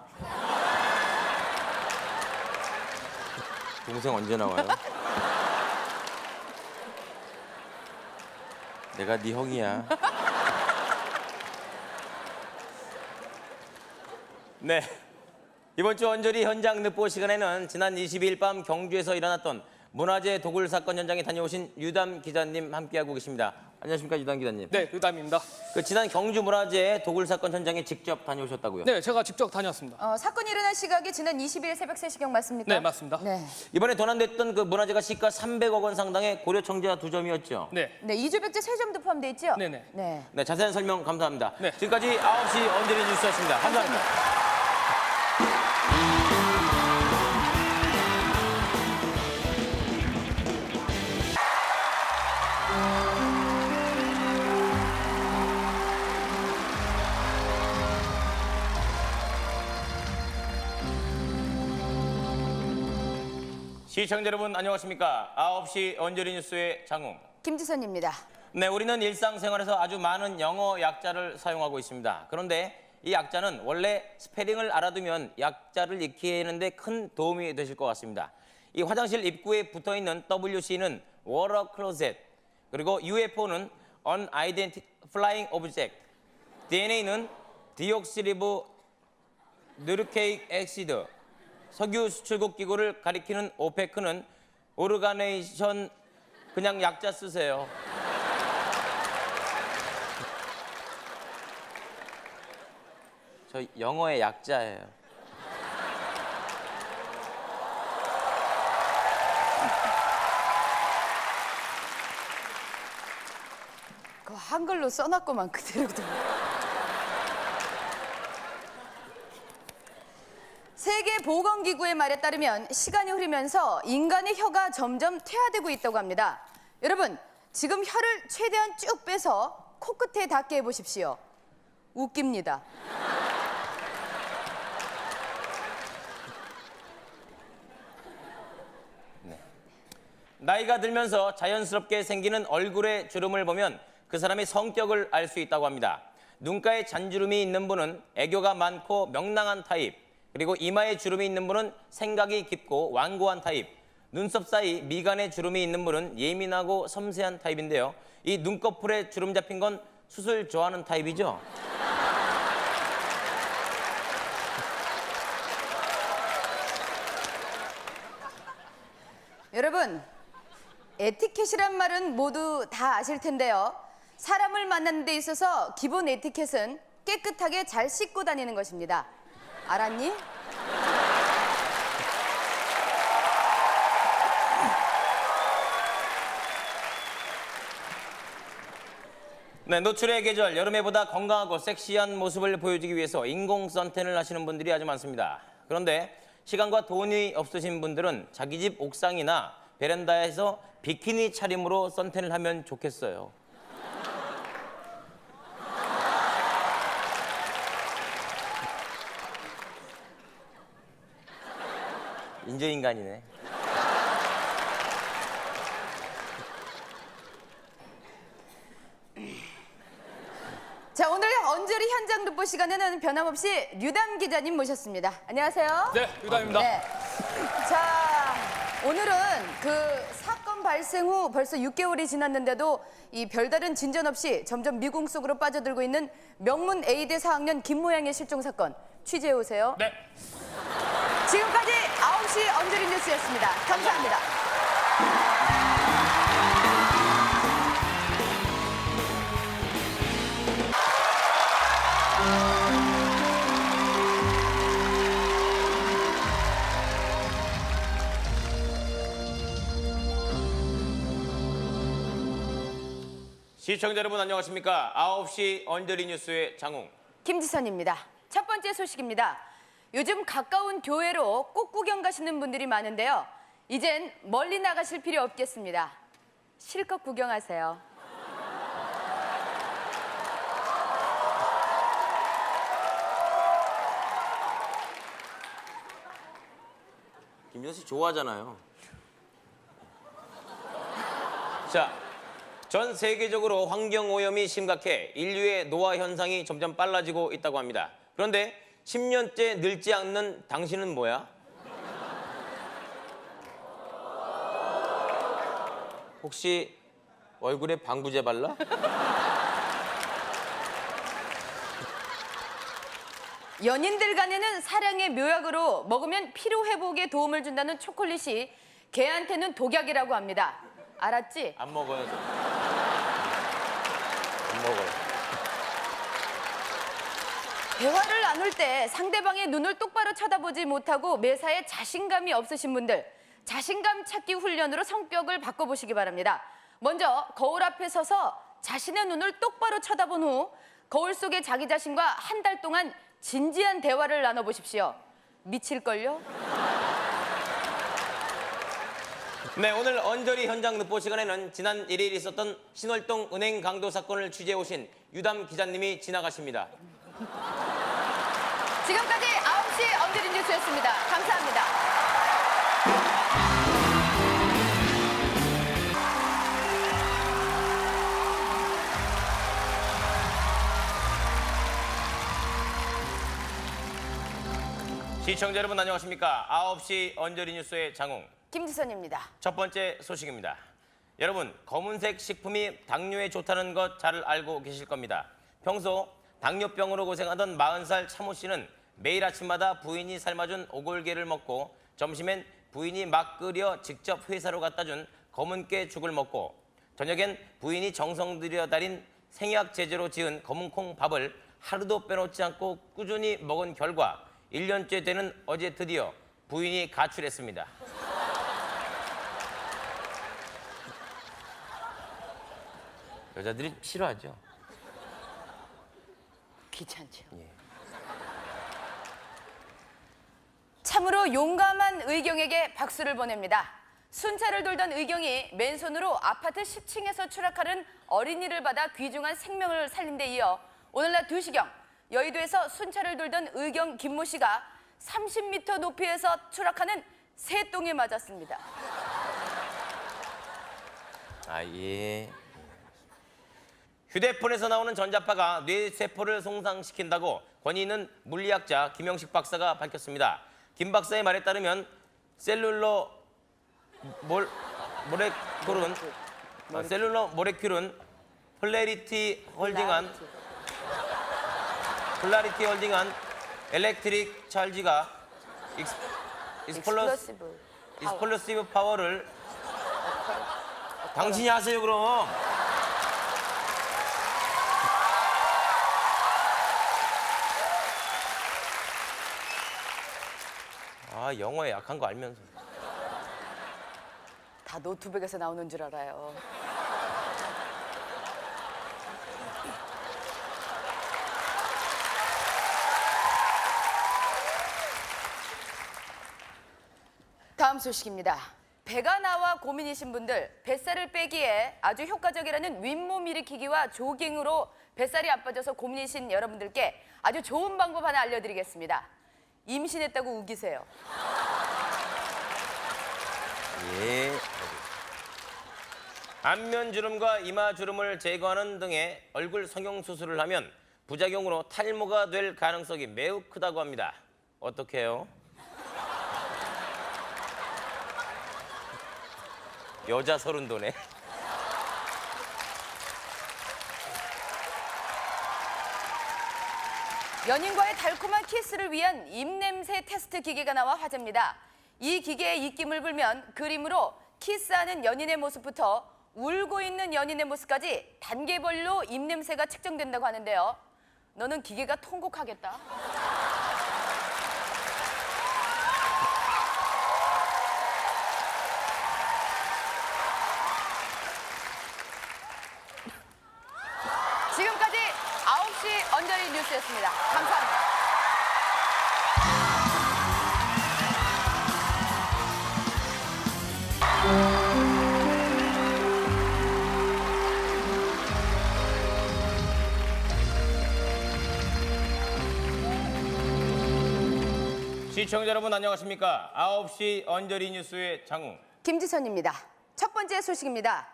동생 언제 나와요? 내가 네 형이야. 네. 이번 주 언저리 현장 늑보 시간에는 지난 22일 밤 경주에서 일어났던 문화재 도굴 사건 현장에 다녀오신 유담 기자님 함께하고 계십니다. 안녕하십니까, 유담 기자님. 네, 유담입니다. 그 지난 경주 문화재 도굴 사건 현장에 직접 다녀오셨다고요? 네, 제가 직접 다녔습니다. 사건이 일어난 시각이 지난 20일 새벽 3시경 맞습니까? 네, 맞습니다. 네. 이번에 도난됐던 그 문화재가 시가 300억 원 상당의 고려 청자 2점이었죠. 네. 네, 이주백제 3점도 포함되어 있죠? 네네. 네. 네, 자세한 설명 감사합니다. 네. 지금까지 9시 언저리 뉴스였습니다. 감사합니다. 시청자 여러분 안녕하십니까? 9시 언저리 뉴스의 장웅. 김지선입니다. 네, 우리는 일상생활에서 아주 많은 영어 약자를 사용하고 있습니다. 그런데 이 약자는 원래 스페링을 알아두면 약자를 익히는데 큰 도움이 되실 것 같습니다. 이 화장실 입구에 붙어있는 WC는 Water Closet, 그리고 UFO는 Unidentified Flying Object, DNA는 Deoxyribo Nucleic Acid, 석유 수출국 기구를 가리키는 오페크는 오르가네이션. 그냥 약자 쓰세요. 저 영어의 약자예요. 그 한글로 써놨고만 그대로도. 세계보건기구의 말에 따르면 시간이 흐르면서 인간의 혀가 점점 퇴화되고 있다고 합니다. 여러분, 지금 혀를 최대한 쭉 빼서 코끝에 닿게 해보십시오. 웃깁니다. 나이가 들면서 자연스럽게 생기는 얼굴의 주름을 보면 그 사람의 성격을 알 수 있다고 합니다. 눈가에 잔주름이 있는 분은 애교가 많고 명랑한 타입, 그리고 이마에 주름이 있는 분은 생각이 깊고 완고한 타입, 눈썹 사이 미간에 주름이 있는 분은 예민하고 섬세한 타입인데요. 이 눈꺼풀에 주름 잡힌 건 수술 좋아하는 타입이죠? 여러분, 에티켓이란 말은 모두 다 아실 텐데요. 사람을 만나는 데 있어서 기본 에티켓은 깨끗하게 잘 씻고 다니는 것입니다. 알았니? 네, 노출의 계절, 여름에보다 건강하고 섹시한 모습을 보여주기 위해서 인공 선탠을 하시는 분들이 아주 많습니다. 그런데 시간과 돈이 없으신 분들은 자기 집 옥상이나 베란다에서 비키니 차림으로 선탠을 하면 좋겠어요. 인재인간이네. 자, 오늘 언저리 현장 돋보시 시간에는 변함없이 류담 기자님 모셨습니다. 안녕하세요. 네, 유담입니다. 네. 자, 오늘은 그 사건 발생 후 벌써 6개월이 지났는데도 이 별다른 진전 없이 점점 미궁 속으로 빠져들고 있는 명문 A대 4학년 김모양의 실종 사건 취재해 오세요. 네. 지금까지 9시 언저리 뉴스였습니다. 감사합니다. 시청자 여러분 안녕하십니까? 9시 언저리 뉴스의 장웅. 김지선입니다. 첫 번째 소식입니다. 요즘 가까운 교회로 꽃 구경 가시는 분들이 많은데요. 이젠 멀리 나가실 필요 없겠습니다. 실컷 구경하세요. 김지선 씨 좋아하잖아요. 자, 전 세계적으로 환경 오염이 심각해 인류의 노화 현상이 점점 빨라지고 있다고 합니다. 그런데 10년째 늙지 않는 당신은 뭐야? 혹시 얼굴에 방부제 발라? 연인들 간에는 사랑의 묘약으로 먹으면 피로 회복에 도움을 준다는 초콜릿이 개한테는 독약이라고 합니다. 알았지? 안 먹어요. 저. 안 먹어요. 대화를 나눌 때 상대방의 눈을 똑바로 쳐다보지 못하고 매사에 자신감이 없으신 분들, 자신감 찾기 훈련으로 성격을 바꿔보시기 바랍니다. 먼저 거울 앞에 서서 자신의 눈을 똑바로 쳐다본 후 거울 속의 자기 자신과 한 달 동안 진지한 대화를 나눠보십시오. 미칠걸요? 네, 오늘 언저리 현장 늑보 시간에는 지난 1일 있었던 신월동 은행 강도 사건을 취재해 오신 유담 기자님이 지나가십니다. 지금까지 9시 언저리 뉴스였습니다. 감사합니다. 시청자 여러분 안녕하십니까? 9시 언저리 뉴스의 장웅. 김지선입니다. 첫 번째 소식입니다. 여러분, 검은색 식품이 당뇨에 좋다는 것 잘 알고 계실 겁니다. 평소 당뇨병으로 고생하던 40살 차모 씨는 매일 아침마다 부인이 삶아준 오골계를 먹고 점심엔 부인이 막 끓여 직접 회사로 갖다 준 검은깨 죽을 먹고 저녁엔 부인이 정성 들여 달인 생약 제재로 지은 검은콩 밥을 하루도 빼놓지 않고 꾸준히 먹은 결과 1년째 되는 어제 드디어 부인이 가출했습니다. 여자들이 싫어하죠. 귀찮죠. 참으로 용감한 의경에게 박수를 보냅니다. 순찰을 돌던 의경이 맨손으로 아파트 10층에서 추락하는 어린이를 받아 귀중한 생명을 살린 데 이어 오늘 낮 2시경 여의도에서 순찰을 돌던 의경 김모 씨가 30m 높이에서 추락하는 새똥에 맞았습니다. 아, 예. 휴대폰에서 나오는 전자파가 뇌세포를 손상시킨다고 권위 있는 물리학자 김영식 박사가 밝혔습니다. 김 박사의 말에 따르면 셀룰러 모레큘은 폴라리티 홀딩한 엘렉트릭 찰지가 익스플로시브 파워를 당신이 하세요 그럼. 아, 영어에 약한 거 알면서. 다 노트북에서 나오는 줄 알아요. 다음 소식입니다. 배가 나와 고민이신 분들, 뱃살을 빼기에 아주 효과적이라는 윗몸 일으키기와 조깅으로 뱃살이 안 빠져서 고민이신 여러분들께 아주 좋은 방법 하나 알려드리겠습니다. 임신했다고 우기세요. 예. 안면 주름과 이마 주름을 제거하는 등의 얼굴 성형 수술을 하면 부작용으로 탈모가 될 가능성이 매우 크다고 합니다. 어떻게 해요? 여자 서른 도네. 연인과의 달콤한 키스를 위한 입냄새 테스트 기계가 나와 화제입니다. 이 기계의 입김을 불면 그림으로 키스하는 연인의 모습부터 울고 있는 연인의 모습까지 단계별로 입냄새가 측정된다고 하는데요. 너는 기계가 통곡하겠다. 지금까지 9시 언저리 뉴스였습니다. 감사합니다. 시청자 여러분 안녕하십니까? 9시 언저리 뉴스의 장웅. 김지선입니다. 첫 번째 소식입니다.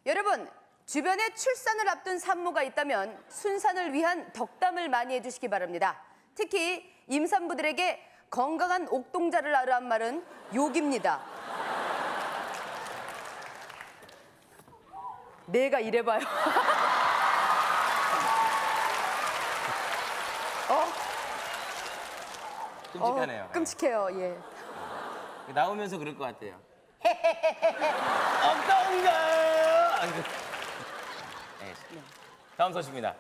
여러분, 주변에 출산을 앞둔 산모가 있다면 순산을 위한 덕담을 많이 해주시기 바랍니다. 특히 임산부들에게 건강한 옥동자를 아르한 말은 욕입니다. 내가 이래봐요. 끔찍하네요. 끔찍해요. 예. 나오면서 그럴 것 같아요. 엉덩가. 네. 다음 소식입니다.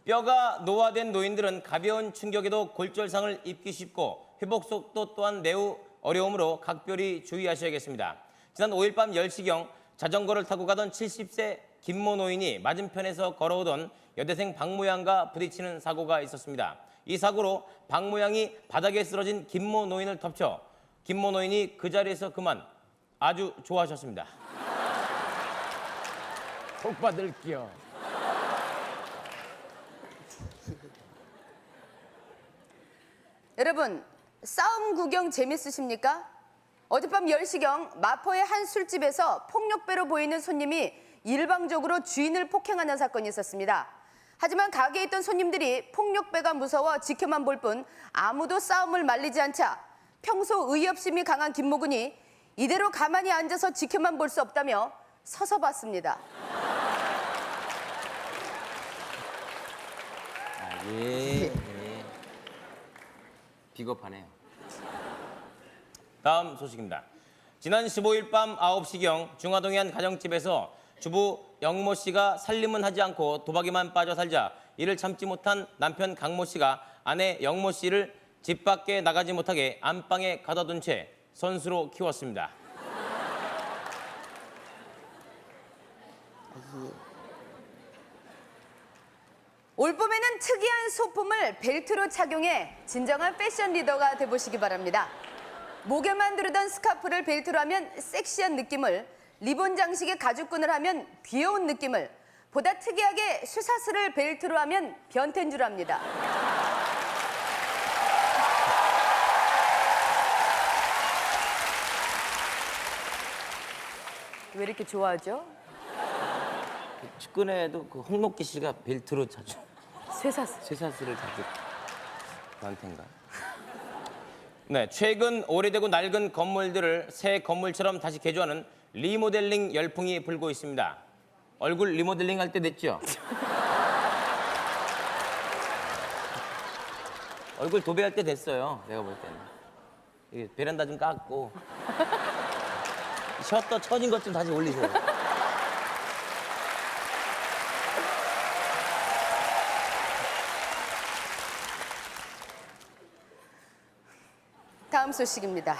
뼈가 노화된 노인들은 가벼운 충격에도 골절상을 입기 쉽고 회복 속도 또한 매우 어려우므로 각별히 주의하셔야겠습니다. 지난 5일 밤 10시경 자전거를 타고 가던 70세 김모 노인이 맞은편에서 걸어오던 여대생 박모양과 부딪히는 사고가 있었습니다. 이 사고로 박모양이 바닥에 쓰러진 김모 노인을 덮쳐 김모 노인이 그 자리에서 그만 아주 좋아하셨습니다. 복 받을게요. 여러분, 싸움 구경 재밌으십니까? 어젯밤 10시경 마포의 한 술집에서 폭력배로 보이는 손님이 일방적으로 주인을 폭행하는 사건이 있었습니다. 하지만 가게에 있던 손님들이 폭력배가 무서워 지켜만 볼 뿐 아무도 싸움을 말리지 않자 평소 의협심이 강한 김모군이 이대로 가만히 앉아서 지켜만 볼 수 없다며 서서 봤습니다. 예. 비겁하네요. 다음 소식입니다. 지난 15일 밤 9시경 중화동의 한 가정집에서 주부 영모 씨가 살림은 하지 않고 도박에만 빠져 살자 이를 참지 못한 남편 강모 씨가 아내 영모 씨를 집 밖에 나가지 못하게 안방에 가둬둔 채 선수로 키웠습니다. 올봄에는 특이한 소품을 벨트로 착용해 진정한 패션 리더가 돼보시기 바랍니다. 목에만 두르던 스카프를 벨트로 하면 섹시한 느낌을, 리본 장식에 가죽끈을 하면 귀여운 느낌을, 보다 특이하게 쇠사슬을 벨트로 하면 변태인 줄 압니다. 왜 이렇게 좋아하죠? 측근에도 그 홍록기 씨가 벨트로 자주 쇠사슬. 쇠사슬을 자주 나한텐가? 네, 최근 오래되고 낡은 건물들을 새 건물처럼 다시 개조하는 리모델링 열풍이 불고 있습니다. 얼굴 리모델링 할 때 됐죠? 얼굴 도배할 때 됐어요. 내가 볼 때는. 이게 베란다 좀 깎고 셔터 처진 것 좀 다시 올리세요. 다음 소식입니다.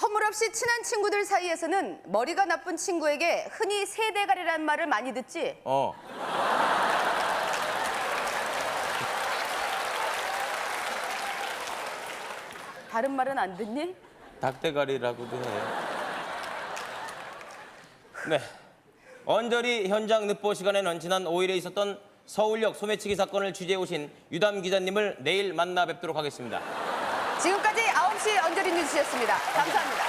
허물없이 친한 친구들 사이에서는 머리가 나쁜 친구에게 흔히 세대가리라는 말을 많이 듣지? 다른 말은 안 듣니? 닭대가리라고도 해요. 네. 언저리 현장 늑보 시간에는 지난 5일에 있었던 서울역 소매치기 사건을 취재해 오신 유담 기자님을 내일 만나 뵙도록 하겠습니다. 지금까지 9시 언저리 뉴스였습니다. 감사합니다.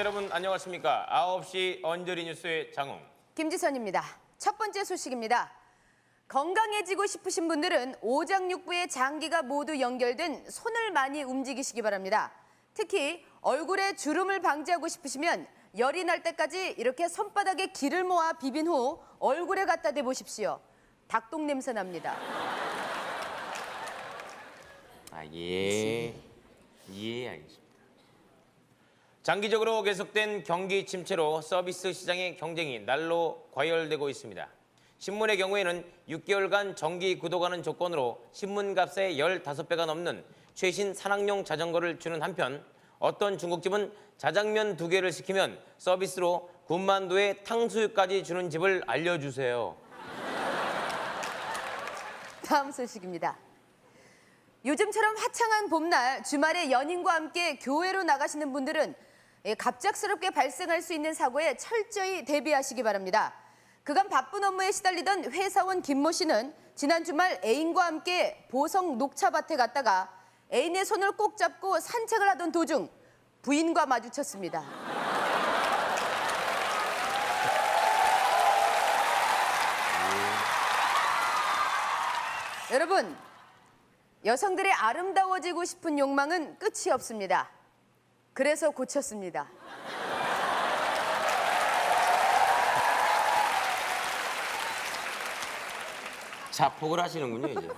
여러분 안녕하십니까? 9시 언저리 뉴스의 장웅. 김지선입니다. 첫 번째 소식입니다. 건강해지고 싶으신 분들은 오장육부의 장기가 모두 연결된 손을 많이 움직이시기 바랍니다. 특히 얼굴에 주름을 방지하고 싶으시면 열이 날 때까지 이렇게 손바닥에 기를 모아 비빈 후 얼굴에 갖다 대보십시오. 닭똥 냄새 납니다. 예, 알겠습니다. 장기적으로 계속된 경기 침체로 서비스 시장의 경쟁이 날로 과열되고 있습니다. 신문의 경우에는 6개월간 정기 구독하는 조건으로 신문값의 15배가 넘는 최신 산악용 자전거를 주는 한편 어떤 중국집은 자장면 2개를 시키면 서비스로 군만두에 탕수육까지 주는 집을 알려주세요. 다음 소식입니다. 요즘처럼 화창한 봄날 주말에 연인과 함께 교회로 나가시는 분들은 갑작스럽게 발생할 수 있는 사고에 철저히 대비하시기 바랍니다. 그간 바쁜 업무에 시달리던 회사원 김모 씨는 지난 주말 애인과 함께 보성 녹차밭에 갔다가 애인의 손을 꼭 잡고 산책을 하던 도중 부인과 마주쳤습니다. 여러분, 여성들의 아름다워지고 싶은 욕망은 끝이 없습니다. 그래서 고쳤습니다. 자폭을 하시는군요, 이제.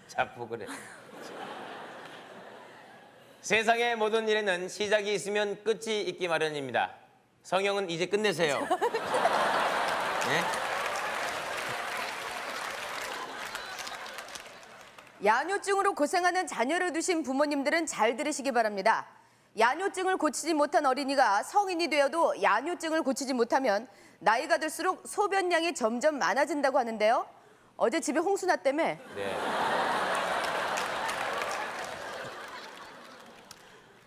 자폭을 해. 세상의 모든 일에는 시작이 있으면 끝이 있기 마련입니다. 성형은 이제 끝내세요. 네? 야뇨증으로 고생하는 자녀를 두신 부모님들은 잘 들으시기 바랍니다. 야뇨증을 고치지 못한 어린이가 성인이 되어도 야뇨증을 고치지 못하면 나이가 들수록 소변량이 점점 많아진다고 하는데요. 어제 집에 홍수 났다며? 네.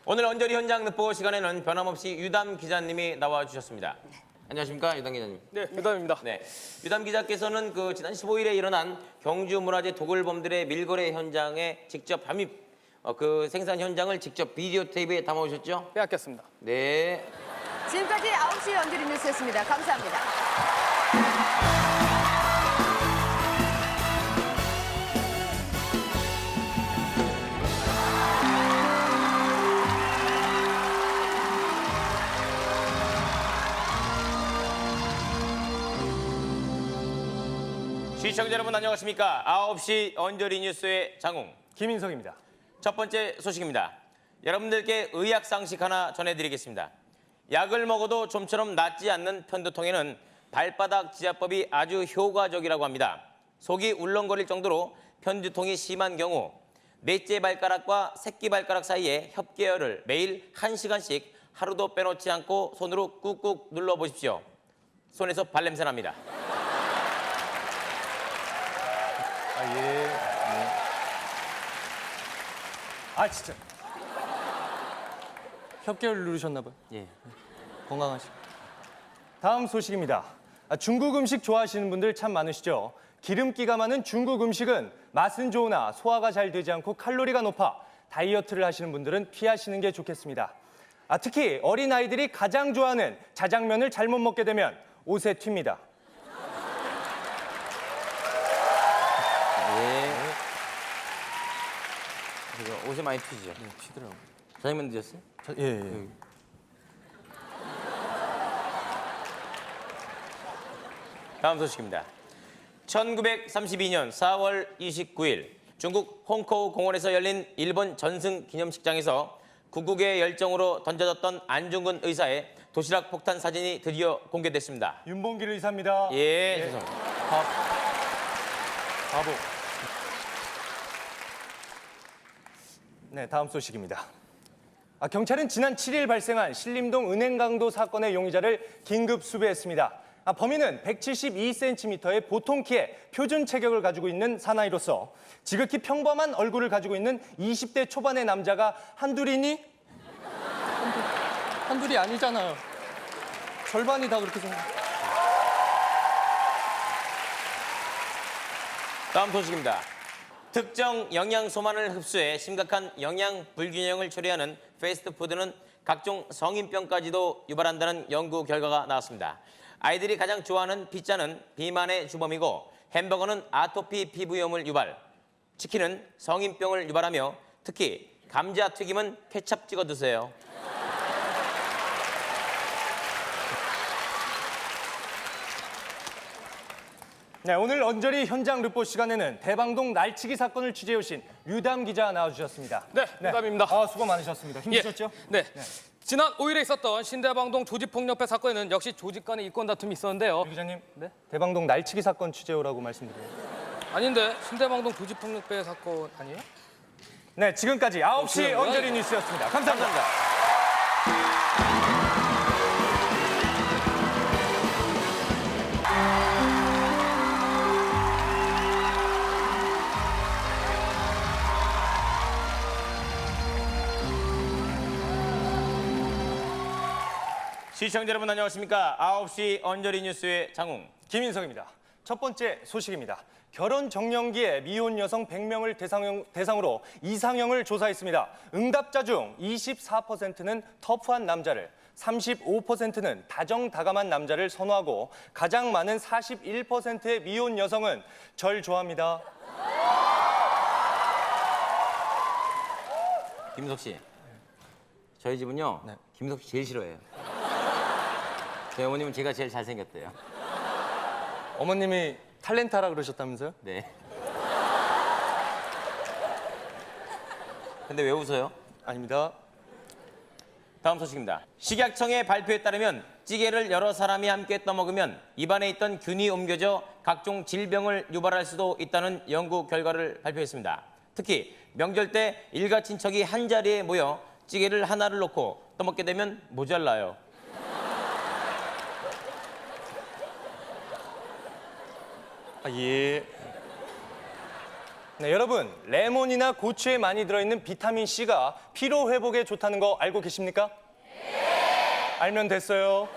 오늘 언저리 현장 늑보 시간에는 변함없이 유담 기자님이 나와 주셨습니다. 안녕하십니까, 유담 기자님. 네, 유담입니다. 네, 유담 기자께서는 지난 15일에 일어난 경주문화재 도굴범들의 밀거래 현장에 직접 잠입, 그 생산 현장을 직접 비디오 테이프에 담아오셨죠? 빼앗겼습니다. 네. 지금까지 9시 언저리 뉴스였습니다. 감사합니다. 시청자 여러분 안녕하십니까? 9시 언저리 뉴스의 장웅. 김인석입니다. 첫 번째 소식입니다. 여러분들께 의학 상식 하나 전해드리겠습니다. 약을 먹어도 좀처럼 낫지 않는 편두통에는 발바닥 지압법이 아주 효과적이라고 합니다. 속이 울렁거릴 정도로 편두통이 심한 경우 넷째 발가락과 새끼 발가락 사이에 협계열을 매일 1시간씩 하루도 빼놓지 않고 손으로 꾹꾹 눌러보십시오. 손에서 발냄새 납니다. 진짜. 협계를 누르셨나 봐요. 예. 건강하시고. 다음 소식입니다. 중국 음식 좋아하시는 분들 참 많으시죠? 기름기가 많은 중국 음식은 맛은 좋으나 소화가 잘 되지 않고 칼로리가 높아 다이어트를 하시는 분들은 피하시는 게 좋겠습니다. 특히 어린아이들이 가장 좋아하는 자장면을 잘못 먹게 되면 옷에 튑니다. 예. 그래서 옷에 많이 튀죠? 네, 튀더라고요. 자장면 드셨어요? 예. 다음 소식입니다. 1932년 4월 29일 중국 홍커우 공원에서 열린 일본 전승 기념식장에서 구국의 열정으로 던져졌던 안중근 의사의 도시락 폭탄 사진이 드디어 공개됐습니다. 윤봉길 의사입니다. 예, 죄송합니다. 바보. 네, 다음 소식입니다. 경찰은 지난 7일 발생한 신림동 은행강도 사건의 용의자를 긴급 수배했습니다. 범인은 172cm의 보통 키에 표준 체격을 가지고 있는 사나이로서 지극히 평범한 얼굴을 가지고 있는 20대 초반의 남자가 한둘이니? 한둘이 아니잖아요. 절반이 다 그렇게 생겨. 다음 소식입니다. 특정 영양소만을 흡수해 심각한 영양 불균형을 초래하는 패스트푸드는 각종 성인병까지도 유발한다는 연구 결과가 나왔습니다. 아이들이 가장 좋아하는 피자는 비만의 주범이고 햄버거는 아토피 피부염을 유발, 치킨은 성인병을 유발하며 특히 감자튀김은 케첩 찍어 드세요. 네, 오늘 언저리 현장 르포 시간에는 대방동 날치기 사건을 취재해 오신 유담 기자 나와주셨습니다. 네, 유담입니다. 수고 많으셨습니다. 힘드셨죠? 네. 지난 5일에 있었던 신대방동 조직폭력배 사건에는 역시 조직 간의 이권 다툼이 있었는데요. 유 기자님, 대방동 날치기 사건 취재 오라고 말씀드려요. 아닌데 신대방동 조직폭력배 사건 아니에요? 네, 지금까지 9시 그래요? 언저리 뉴스였습니다. 감사합니다. 시청자 여러분 안녕하십니까? 9시 언저리 뉴스의 장웅. 김인석입니다. 첫 번째 소식입니다. 결혼 정년기에 미혼 여성 100명을 대상으로 이상형을 조사했습니다. 응답자 중 24%는 터프한 남자를, 35%는 다정다감한 남자를 선호하고 가장 많은 41%의 미혼 여성은 절 좋아합니다. 김석 씨, 저희 집은요 김석 씨 제일 싫어해요. 저희 어머님은 제가 제일 잘생겼대요. 어머님이 탤런트하라 그러셨다면서요? 네. 근데 왜 웃어요? 아닙니다. 다음 소식입니다. 식약청의 발표에 따르면 찌개를 여러 사람이 함께 떠먹으면 입안에 있던 균이 옮겨져 각종 질병을 유발할 수도 있다는 연구 결과를 발표했습니다. 특히 명절 때 일가 친척이 한 자리에 모여 찌개를 하나를 놓고 떠먹게 되면 모자라요. 예. 네, 여러분, 레몬이나 고추에 많이 들어있는 비타민 C가 피로 회복에 좋다는 거 알고 계십니까? 네. 알면 됐어요.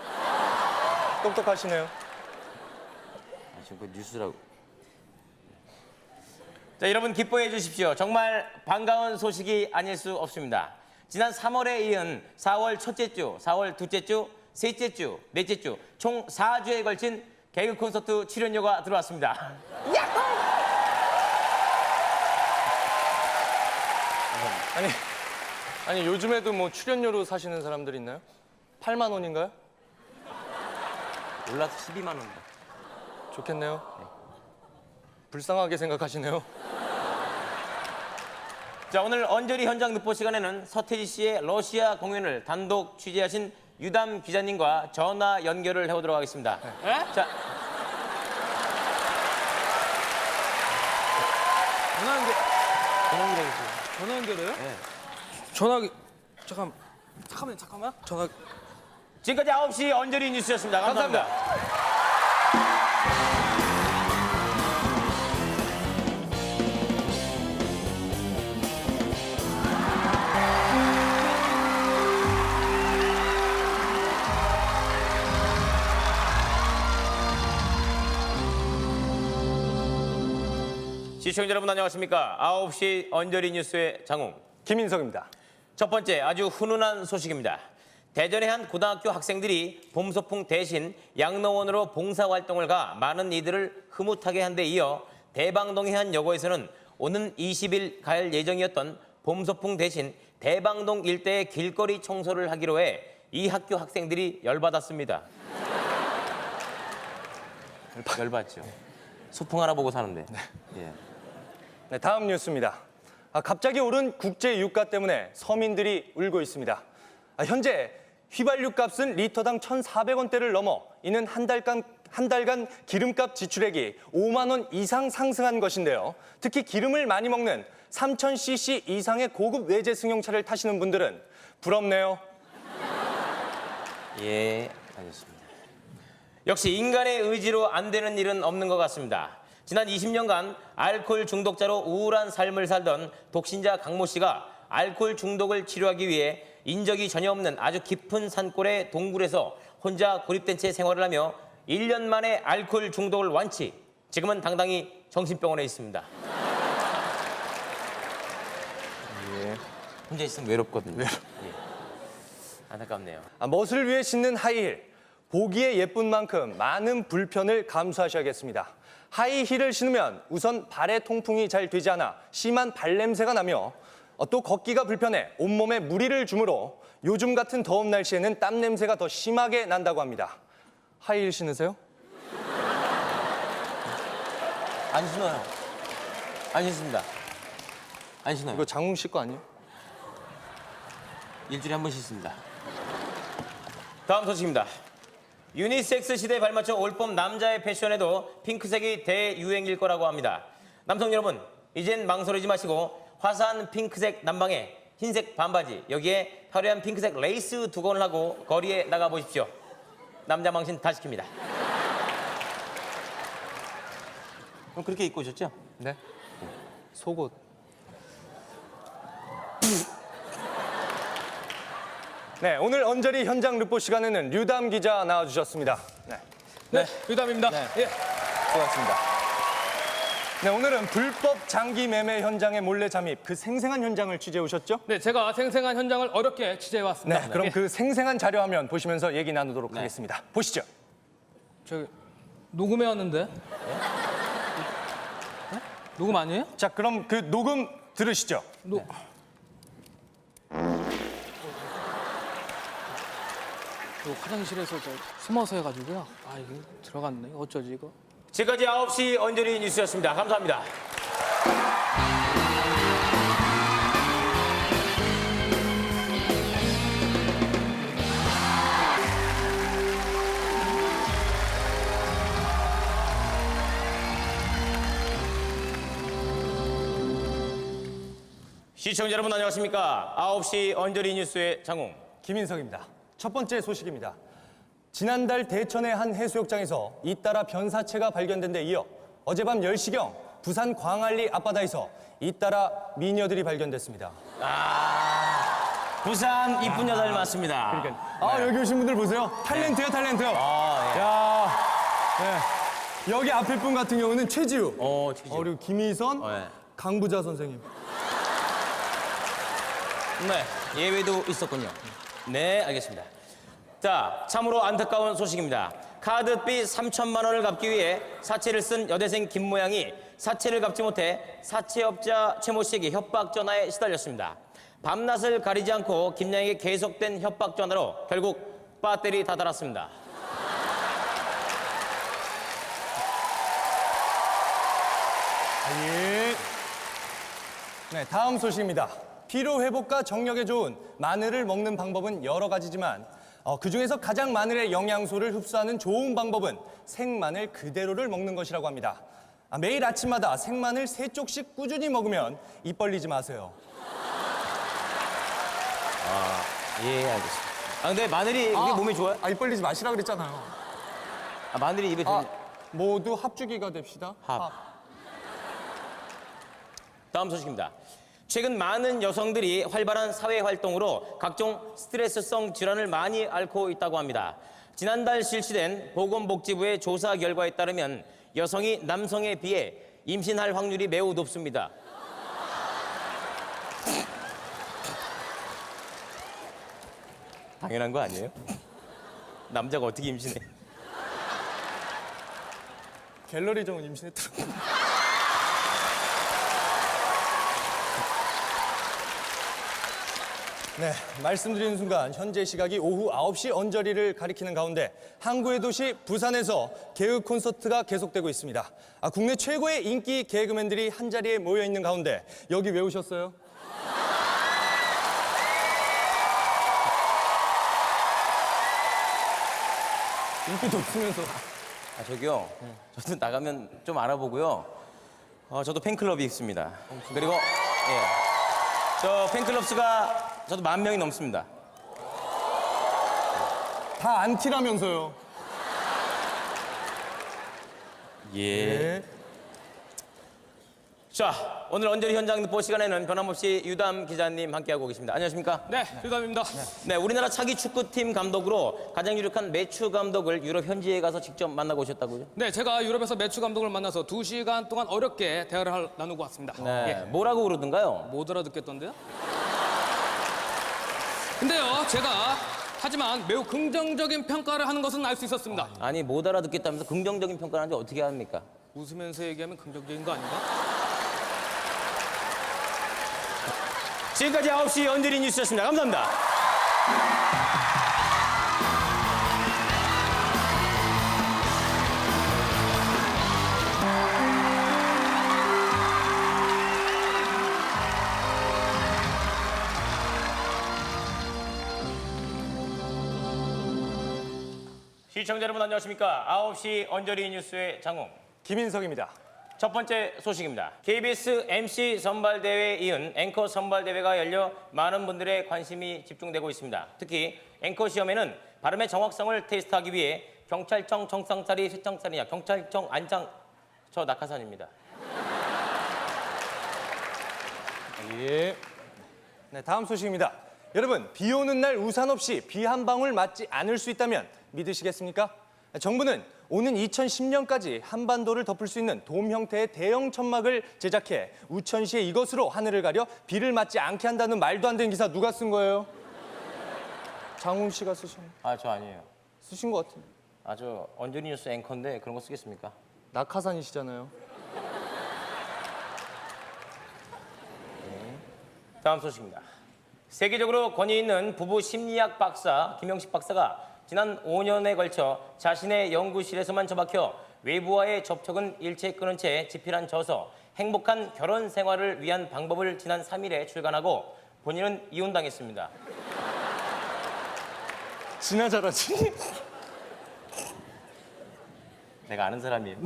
똑똑하시네요. 지금 그 뉴스라고. 자, 여러분 기뻐해 주십시오. 정말 반가운 소식이 아닐 수 없습니다. 지난 3월에 이은 4월 첫째 주, 4월 둘째 주, 셋째 주, 넷째 주 총 4주에 걸친 개그 콘서트 출연료가 들어왔습니다. 아니 요즘에도 뭐 출연료로 사시는 사람들 있나요? 8만 원인가요? 올라서 12만 원. 좋겠네요. 불쌍하게 생각하시네요. 자, 오늘 언저리 현장 늑보 시간에는 서태지 씨의 러시아 공연을 단독 취재하신 유담 기자님과 전화 연결을 해보도록 하겠습니다. 네? 자, 전화 연결해요? 네. 전화기 잠깐만. 전화. 지금까지 9시 언저리 뉴스였습니다. 감사합니다. 시청자 여러분 안녕하십니까? 9시 언저리 뉴스의 장웅. 김인석입니다. 첫 번째 아주 훈훈한 소식입니다. 대전의 한 고등학교 학생들이 봄 소풍 대신 양로원으로 봉사활동을 가 많은 이들을 흐뭇하게 한 데 이어 대방동의 한 여고에서는 오는 20일 갈 예정이었던 봄 소풍 대신 대방동 일대의 길거리 청소를 하기로 해 이 학교 학생들이 열받았습니다. 열받죠. 소풍 하나 보고 사는데. 예. 네, 다음 뉴스입니다. 갑자기 오른 국제 유가 때문에 서민들이 울고 있습니다. 현재 휘발유 값은 리터당 1,400원대를 넘어 이는 한 달간 기름값 지출액이 5만 원 이상 상승한 것인데요. 특히 기름을 많이 먹는 3,000cc 이상의 고급 외제 승용차를 타시는 분들은 부럽네요. 예, 알겠습니다. 역시 인간의 의지로 안 되는 일은 없는 것 같습니다. 지난 20년간 알코올 중독자로 우울한 삶을 살던 독신자 강모 씨가 알코올 중독을 치료하기 위해 인적이 전혀 없는 아주 깊은 산골의 동굴에서 혼자 고립된 채 생활을 하며 1년 만에 알코올 중독을 완치. 지금은 당당히 정신병원에 있습니다. 혼자 있으면 외롭거든요. 예. 안타깝네요. 멋을 위해 신는 하이힐. 보기에 예쁜 만큼 많은 불편을 감수하셔야겠습니다. 하이힐을 신으면 우선 발에 통풍이 잘 되지 않아 심한 발냄새가 나며 또 걷기가 불편해 온몸에 무리를 주므로 요즘 같은 더운 날씨에는 땀 냄새가 더 심하게 난다고 합니다. 하이힐 신으세요? 안 신어요. 안 신습니다. 안 신어요. 이거 장웅 씨 거 아니에요? 일주일에 한 번 씻습니다. 다음 소식입니다. 유니섹스 시대에 발맞춰 올봄 남자의 패션에도 핑크색이 대유행일 거라고 합니다. 남성 여러분, 이젠 망설이지 마시고 화사한 핑크색 남방에 흰색 반바지, 여기에 화려한 핑크색 레이스 두건을 하고 거리에 나가보십시오. 남자 망신 다 시킵니다. 그럼 그렇게 입고 오셨죠? 네. 속옷. 네, 오늘 언저리 현장 르포 시간에는 류담 기자 나와주셨습니다. 네, 네, 유담입니다. 네. 예. 고맙습니다. 네, 오늘은 불법 장기 매매 현장의 몰래 잠입, 그 생생한 현장을 취재해 오셨죠? 네, 제가 생생한 현장을 어렵게 취재해 왔습니다. 네, 그럼 그 생생한 자료 화면 보시면서 얘기 나누도록 하겠습니다. 보시죠. 저기 녹음해 왔는데. 네? 녹음 아니에요? 자, 그럼 그 녹음 들으시죠. 저 화장실에서 저 숨어서 해가지고요. 아 이게 들어갔네. 어쩌지 이거? 지금까지 9시 언저리 뉴스였습니다. 감사합니다. 시청자 여러분 안녕하십니까? 9시 언저리 뉴스의 장웅. 김인석입니다. 첫 번째 소식입니다. 지난달 대천의 한 해수욕장에서 잇따라 변사체가 발견된 데 이어 어젯밤 10시경 부산 광안리 앞바다에서 잇따라 미녀들이 발견됐습니다. 부산 이쁜 여자들 많습니다. 여기 오신 분들 보세요. 탤런트요, 탤런트. 예. 야, 네. 여기 앞에 분 같은 경우는 최지우. 최지우. 그리고 김희선, 네. 강부자 선생님. 네, 예외도 있었군요. 네, 알겠습니다. 자, 참으로 안타까운 소식입니다. 카드비 3천만 원을 갚기 위해 사채를 쓴 여대생 김 모양이 사채를 갚지 못해 사채업자 최 모 씨에게 협박 전화에 시달렸습니다. 밤낮을 가리지 않고 김 양에게 계속된 협박 전화로 결국 배터리 다 달았습니다. 예. 네, 다음 소식입니다. 피로 회복과 정력에 좋은 마늘을 먹는 방법은 여러 가지지만 그중에서 가장 마늘의 영양소를 흡수하는 좋은 방법은 생마늘 그대로를 먹는 것이라고 합니다. 매일 아침마다 생마늘 3쪽씩 꾸준히 먹으면 입 벌리지 마세요. 예, 알겠습니다. 근데 마늘이 우리 몸에 좋아요? 입 벌리지 마시라 그랬잖아요. 마늘이 입에 좋은... 모두 합주기가 됩시다. 다음 소식입니다. 최근 많은 여성들이 활발한 사회 활동으로 각종 스트레스성 질환을 많이 앓고 있다고 합니다. 지난달 실시된 보건복지부의 조사 결과에 따르면 여성이 남성에 비해 임신할 확률이 매우 높습니다. 당연한 거 아니에요? 남자가 어떻게 임신해? 갤러리 정은 임신했더라고요. 네, 말씀드리는 순간 현재 시각이 오후 9시 언저리를 가리키는 가운데 항구의 도시 부산에서 개그 콘서트가 계속되고 있습니다. 국내 최고의 인기 개그맨들이 한자리에 모여 있는 가운데 여기 왜 오셨어요? 인기도 없으면서. 저기요. 저도 나가면 좀 알아보고요. 저도 팬클럽이 있습니다. 그리고 저 팬클럽 수가 저도 10,000명이 넘습니다. 다 안티라면서요. 예. 자, 오늘 언저리 현장 보 시간에는 변함없이 유담 기자님 함께하고 계십니다. 안녕하십니까? 네, 유담입니다. 네, 우리나라 차기 축구팀 감독으로 가장 유력한 매추 감독을 유럽 현지에 가서 직접 만나고 오셨다고요? 네, 제가 유럽에서 매추 감독을 만나서 2시간 동안 어렵게 대화를 나누고 왔습니다. 네, 예. 뭐라고 그러던가요? 못 알아듣겠던데요? 근데요, 하지만 매우 긍정적인 평가를 하는 것은 알 수 있었습니다. 아니 못 알아듣겠다면서 긍정적인 평가를 하는지 어떻게 합니까? 웃으면서 얘기하면 긍정적인 거 아닌가? 지금까지 9시 언저리 뉴스였습니다. 감사합니다. 시청자 여러분 안녕하십니까? 9시 언저리 뉴스의 장홍. 김인석입니다. 첫 번째 소식입니다. KBS MC 선발대회에 이은 앵커 선발대회가 열려 많은 분들의 관심이 집중되고 있습니다. 특히 앵커 시험에는 발음의 정확성을 테스트하기 위해 경찰청 정상짜리 쇠창짜리냐 경찰청 안창 저 낙하산입니다. 예. 네, 다음 소식입니다. 여러분, 비 오는 날 우산 없이 비 한 방울 맞지 않을 수 있다면 믿으시겠습니까? 정부는 오는 2010년까지 한반도를 덮을 수 있는 돔 형태의 대형 천막을 제작해 우천시에 이것으로 하늘을 가려 비를 맞지 않게 한다는 말도 안 되는 기사 누가 쓴 거예요? 장훈 씨가 아, 저 아니에요. 쓰신 것 같은데. 아, 저 언저리 뉴스 앵커인데 그런 거 쓰겠습니까? 낙하산이시잖아요. 다음 소식입니다. 세계적으로 권위 있는 부부 심리학 박사 김영식 박사가 지난 5년에 걸쳐 자신의 연구실에서만 처박혀 외부와의 접촉은 일체 끊은 채 집필한 저서 행복한 결혼 생활을 위한 방법을 지난 3일에 출간하고 본인은 이혼당했습니다. 지나 잘하지? 내가 아는 사람이에요.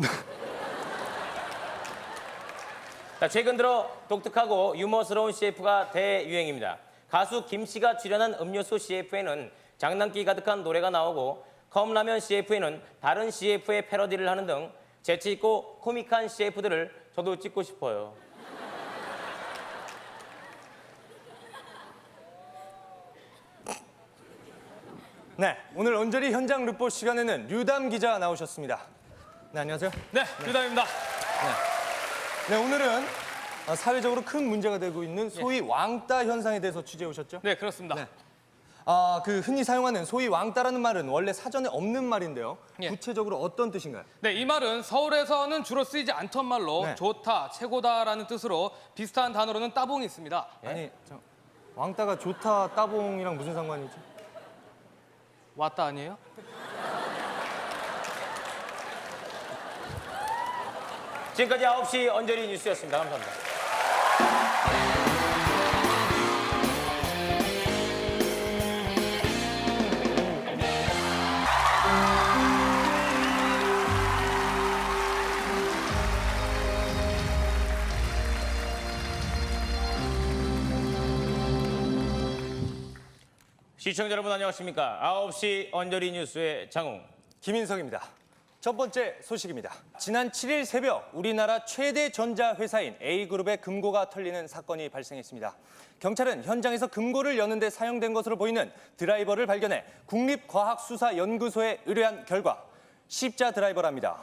자, 최근 들어 독특하고 유머스러운 CF가 대유행입니다. 가수 김 씨가 출연한 음료수 CF에는 장난기 가득한 노래가 나오고 컵라면 CF에는 다른 CF의 패러디를 하는 등 재치 있고 코믹한 CF들을 저도 찍고 싶어요. 네, 오늘 언저리 현장 르포 시간에는 류담 기자 나오셨습니다. 네, 안녕하세요. 네, 유담입니다. 네, 오늘은 사회적으로 큰 문제가 되고 있는 소위 왕따 현상에 대해서 취재해 오셨죠? 네, 그렇습니다. 네. 그 흔히 사용하는 소위 왕따라는 말은 원래 사전에 없는 말인데요. 예. 구체적으로 어떤 뜻인가요? 네, 이 말은 서울에서는 주로 쓰이지 않던 말로 네. 좋다, 최고다라는 뜻으로 비슷한 단어로는 따봉이 있습니다. 아니, 왕따가 좋다, 따봉이랑 무슨 상관이지? 왔다 아니에요? 지금까지 9시 언저리 뉴스였습니다. 감사합니다. 시청자 여러분 안녕하십니까? 9시 언저리 뉴스의 장홍. 김인석입니다. 첫 번째 소식입니다. 지난 7일 새벽 우리나라 최대 전자회사인 A그룹의 금고가 털리는 사건이 발생했습니다. 경찰은 현장에서 금고를 여는 데 사용된 것으로 보이는 드라이버를 발견해 국립과학수사연구소에 의뢰한 결과 십자 드라이버랍니다.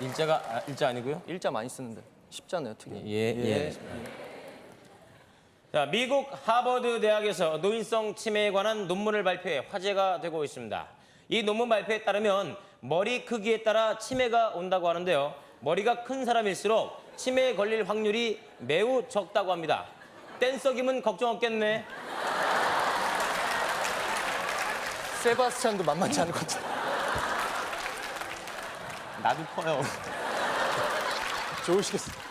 일자 아니고요? 일자 많이 쓰는데 십자네요, 특히. 예. 자, 미국 하버드 대학에서 노인성 치매에 관한 논문을 발표해 화제가 되고 있습니다. 이 논문 발표에 따르면 머리 크기에 따라 치매가 온다고 하는데요. 머리가 큰 사람일수록 치매에 걸릴 확률이 매우 적다고 합니다. 댄서김은 걱정 없겠네. 세바스찬도 만만치 않을 것 같은데. 나도 커요. 좋으시겠어요.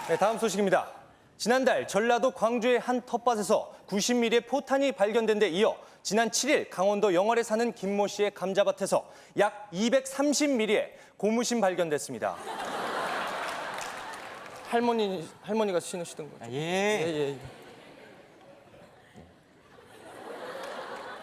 네, 다음 소식입니다. 지난달 전라도 광주의 한 텃밭에서 90mm의 포탄이 발견된 데 이어 지난 7일 강원도 영월에 사는 김모 씨의 감자밭에서 약 230mm의 고무신 발견됐습니다. 할머니가 신으시던 거죠? 예.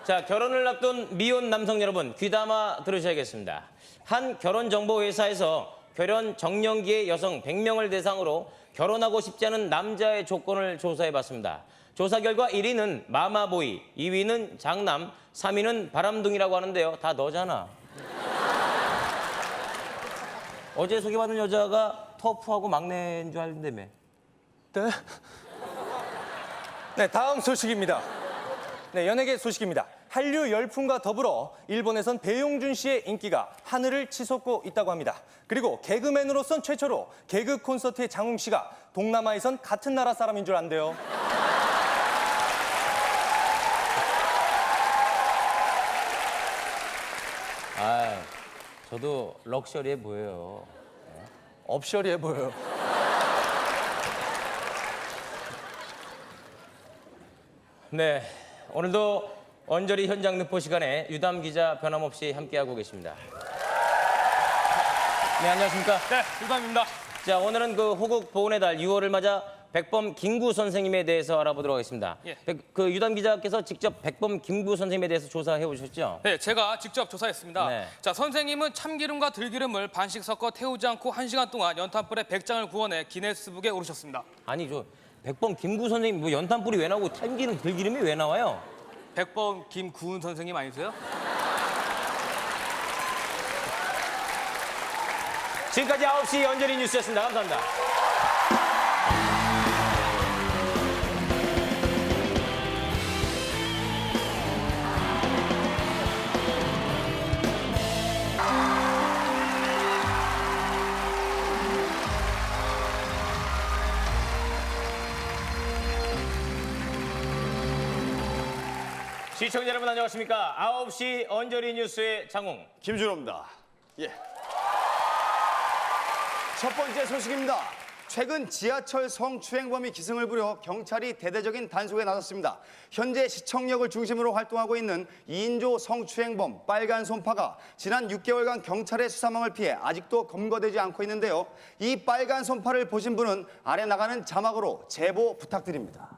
자, 결혼을 앞둔 미혼 남성 여러분 귀담아 들으셔야겠습니다. 한 결혼정보회사에서 결혼 정년기의 여성 100명을 대상으로 결혼하고 싶지 않은 남자의 조건을 조사해봤습니다. 조사 결과 1위는 마마보이, 2위는 장남, 3위는 바람둥이라고 하는데요. 다 너잖아. 어제 소개받은 여자가 터프하고 막내인 줄 알던데며. 네. 네, 다음 소식입니다. 네, 연예계 소식입니다. 한류 열풍과 더불어 일본에선 배용준 씨의 인기가 하늘을 치솟고 있다고 합니다. 그리고 개그맨으로선 최초로 개그 콘서트의 장웅 씨가 동남아에선 같은 나라 사람인 줄 안대요. 아, 저도 럭셔리해 보여요. 업셔리해 보여요. 네, 오늘도 언저리 현장 늑보 시간에 유담 기자 변함없이 함께하고 계십니다. 네, 안녕하십니까? 네, 유담입니다. 자, 오늘은 그 호국 보훈의 달 6월을 맞아 백범 김구 선생님에 대해서 알아보도록 하겠습니다. 예. 그 유담 기자께서 직접 백범 김구 선생님에 대해서 조사해 오셨죠? 네, 제가 직접 조사했습니다. 네. 자, 선생님은 참기름과 들기름을 반씩 섞어 태우지 않고 1시간 동안 연탄불에 100장을 구워내 기네스북에 오르셨습니다. 아니, 저 백범 김구 선생님 뭐 연탄불이 왜 나오고 참기름 들기름이 왜 나와요? 백범 김구은 선생님 아니세요? 지금까지 9시 언저리 뉴스였습니다. 감사합니다. 시청자 여러분 안녕하십니까? 9시 언저리 뉴스의 장웅. 김준호입니다. 예. 첫 번째 소식입니다. 최근 지하철 성추행범이 기승을 부려 경찰이 대대적인 단속에 나섰습니다. 현재 시청역을 중심으로 활동하고 있는 2인조 성추행범 빨간 손파가 지난 6개월간 경찰의 수사망을 피해 아직도 검거되지 않고 있는데요. 이 빨간 손파를 보신 분은 아래 나가는 자막으로 제보 부탁드립니다.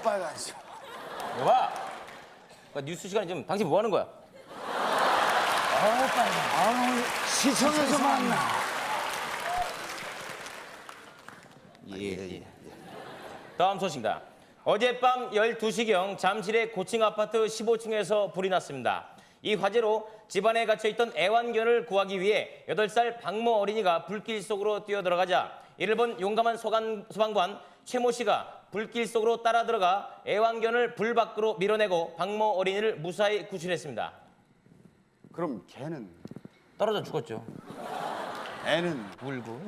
빨간 손. 봐. 뉴스 시간에 지금 당신 뭐 하는 거야? 시청에서 만나. 예. 다음 소식입니다. 어젯밤 12시경 잠실의 고층 아파트 15층에서 불이 났습니다. 이 화재로 집안에 갇혀있던 애완견을 구하기 위해 8살 박모 어린이가 불길 속으로 뛰어들어가자 이를 본 용감한 소방관 최모 씨가 불길 속으로 따라 들어가 애완견을 불 밖으로 밀어내고 박모 어린이를 무사히 구출했습니다. 그럼 걔는? 떨어져 죽었죠. 애는? 울고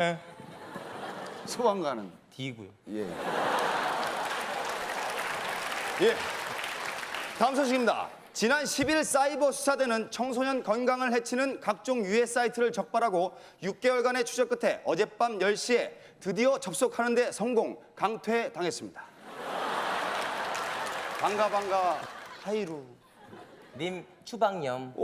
소방관은? 디고요. 예. 다음 소식입니다. 지난 10일 사이버 수사대는 청소년 건강을 해치는 각종 유해 사이트를 적발하고 6개월간의 추적 끝에 어젯밤 10시에 드디어 접속하는 데 성공, 강퇴당했습니다. 반가 하이루. 님 추방염.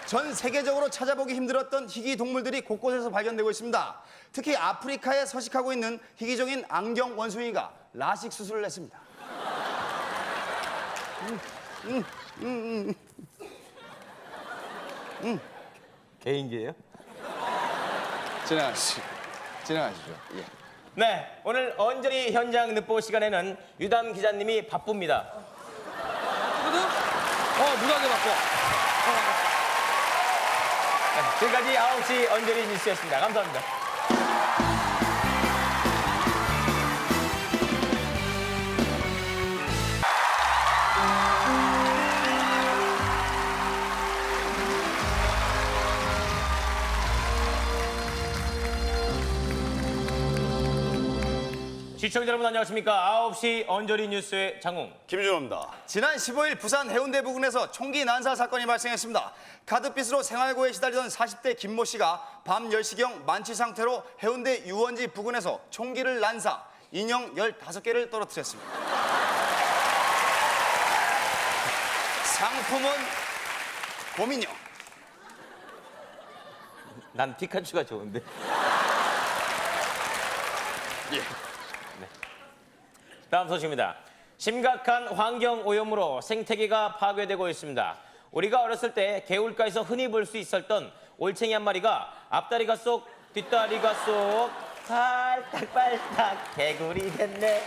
전 세계적으로 찾아보기 힘들었던 희귀 동물들이 곳곳에서 발견되고 있습니다. 특히 아프리카에 서식하고 있는 희귀종인 안경 원숭이가 라식 수술을 했습니다. 개인기예요? 지나가시죠. 예. 네, 오늘 언저리 현장 늑보 시간에는 유담 기자님이 바쁩니다. 그래도? 누가 게 바꿔? 네, 지금까지 9시 언저리 뉴스였습니다. 감사합니다. 시청자 여러분 안녕하십니까? 9시 언저리 뉴스의 장웅. 김준호입니다. 지난 15일 부산 해운대 부근에서 총기 난사 사건이 발생했습니다. 카드빚으로 생활고에 시달리던 40대 김모 씨가 밤 10시경 만취 상태로 해운대 유원지 부근에서 총기를 난사, 인형 15개를 떨어뜨렸습니다. 상품은 곰인형. 난 피카츄가 좋은데. 예. 다음 소식입니다. 심각한 환경 오염으로 생태계가 파괴되고 있습니다. 우리가 어렸을 때 개울가에서 흔히 볼 수 있었던 올챙이 한 마리가 앞다리가 쏙 뒷다리가 쏙 팔딱팔딱 개구리 됐네.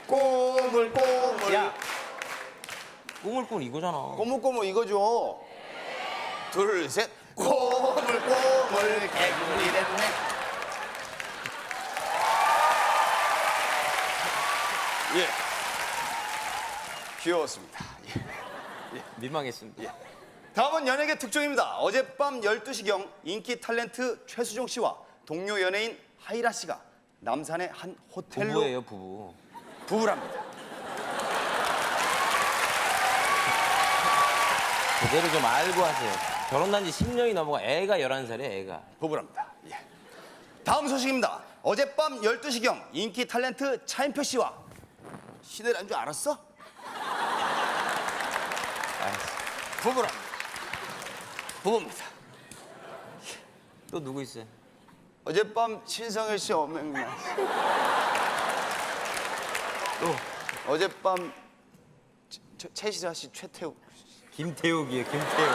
꼬물꼬물. 야, 꾸물꾸물 이거잖아. 꼬물꼬물 이거죠. 둘, 셋. 꼬물꼬물 개구리 됐네. 예. 귀여웠습니다. 민망했습니다. 다음은 연예계 특종입니다. 어젯밤 12시경 인기 탤런트 최수종 씨와 동료 연예인 하이라 씨가 남산의 한 호텔로 부부예요, 부부. 부부랍니다. 제대로 좀 알고 하세요. 결혼한 지 10년이 넘어가 애가 11살이에요, 애가. 부부랍니다. 예. 다음 소식입니다. 어젯밤 12시경 인기 탤런트 차인표 씨와 시내란 줄 알았어? 부부랍니다. 부부입니다. 또 누구 있어요? 어젯밤 신성일 씨 어맹나. 또 어젯밤 최시라 씨 최태욱. 김태욱이에요, 김태욱.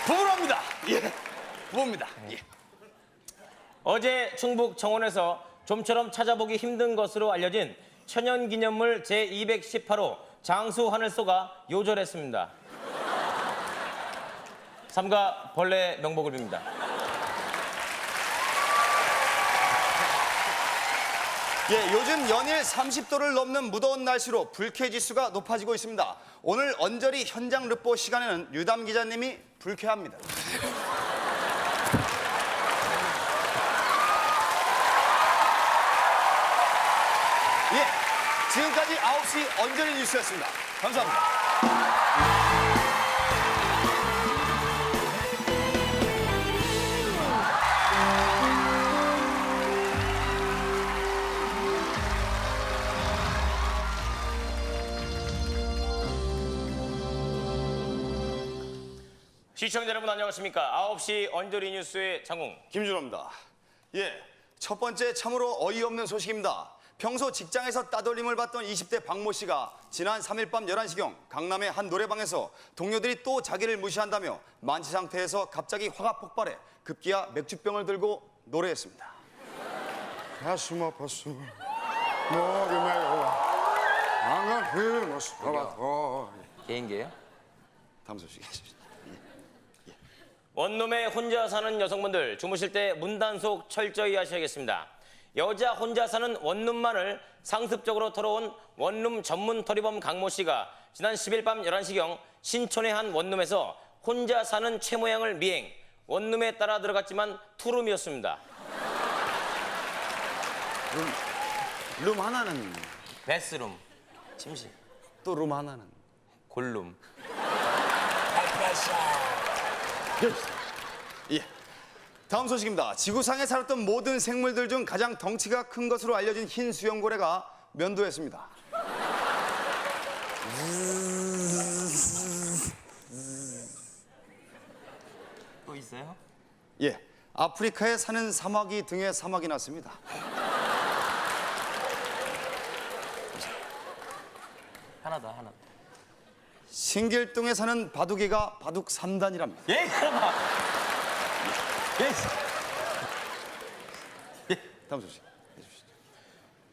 부부랍니다. 예. 부부입니다. 예. 어제 충북 청원에서 좀처럼 찾아보기 힘든 것으로 알려진 천연기념물 제218호 장수 하늘소가 요절했습니다. 삼가 벌레 명복을 빕니다. 예, 요즘 연일 30도를 넘는 무더운 날씨로 불쾌지수가 높아지고 있습니다. 오늘 언저리 현장 르포 시간에는 유담 기자님이 불쾌합니다. 예, 지금까지 9시 언저리 뉴스였습니다. 감사합니다. 시청자 여러분 안녕하십니까? 9시 언저리 뉴스의 장웅. 김준호입니다. 예, 첫 번째 참으로 어이없는 소식입니다. 평소 직장에서 따돌림을 받던 20대 박모 씨가 지난 3일 밤 11시경 강남의 한 노래방에서 동료들이 또 자기를 무시한다며 만취 상태에서 갑자기 화가 폭발해 급기야 맥주병을 들고 노래했습니다. 가슴 아팠어 머리 메고 안간 흐머서 돌아서 개인기예요? 다음 소식. 원룸에 혼자 사는 여성분들 주무실 때 문단속 철저히 하셔야겠습니다. 여자 혼자 사는 원룸만을 상습적으로 털어온 원룸 전문 토리범 강모 씨가 지난 10일 밤 11시경 신촌의 한 원룸에서 혼자 사는 최 모양을 미행, 원룸에 따라 들어갔지만 투룸이었습니다. 룸 하나는 베스룸, 침실, 또 룸 하나는 골룸. 예. 다음 소식입니다. 지구상에 살았던 모든 생물들 중 가장 덩치가 큰 것으로 알려진 흰 수염고래가 면도했습니다. 또 있어요? 예, 아프리카에 사는 사마귀 등에 사마귀 났습니다. 하나 더, 하나 더. 신길동에 사는 바둑이가 바둑 3단이랍니다. 예, 잠깐만. 다음 소식.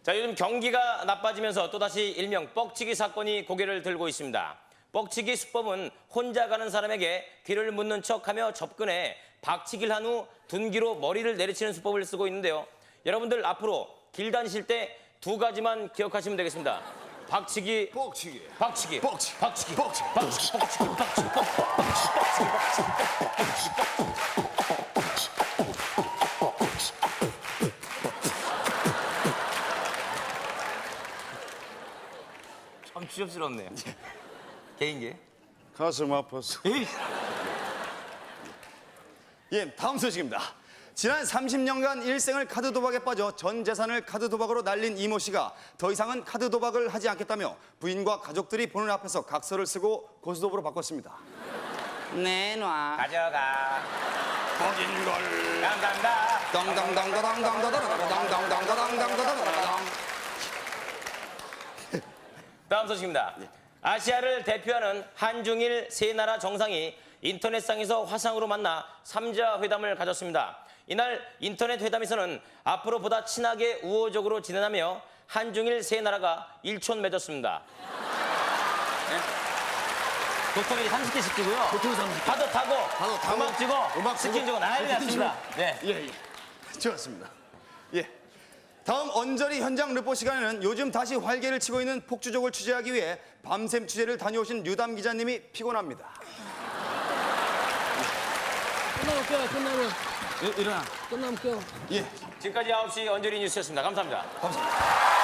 자, 요즘 경기가 나빠지면서 또다시 일명 뻑치기 사건이 고개를 들고 있습니다. 뻑치기 수법은 혼자 가는 사람에게 귀를 묻는 척하며 접근해 박치기를 한 후 둔기로 머리를 내리치는 수법을 쓰고 있는데요. 여러분들 앞으로 길 다니실 때 두 가지만 기억하시면 되겠습니다. 박치기, 뻑치기. 박치기, 뻑치기. 박치기, 뻑치기. 박치기, 박치기, 박치기, 참 추접스럽네요. 개인기. 가슴 아팠어 예, 다음 소식입니다. 지난 30년간 일생을 카드 도박에 빠져 전 재산을 카드 도박으로 날린 이모 씨가 더 이상은 카드 도박을 하지 않겠다며 부인과 가족들이 보는 앞에서 각서를 쓰고 고스톱으로 바꿨습니다. 내놔. 가져가. 거긴 걸. 감사합니다. 당당당당당당당당당당당당당당당당당. 다음 소식입니다. 아시아를 대표하는 한중일 세 나라 정상이 인터넷상에서 화상으로 만나 3자 회담을 가졌습니다. 이날 인터넷 회담에서는 앞으로 보다 친하게 우호적으로 지내라며 한중일 세 나라가 일촌 맺었습니다. 도토리 30개씩 주고요. 파도 타고, 음악 주고, 스킨 주고 난리 났습니다. 네. 예. 좋았습니다. 예. 다음 언저리 현장 르포 시간에는 요즘 다시 활개를 치고 있는 폭주족을 취재하기 위해 밤샘 취재를 다녀오신 유담 기자님이 피곤합니다. 끝나면 깨워, 끝나면. 일어나. 끝나면 깨워. 예. 지금까지 9시 언저리 뉴스였습니다. 감사합니다. 감사합니다.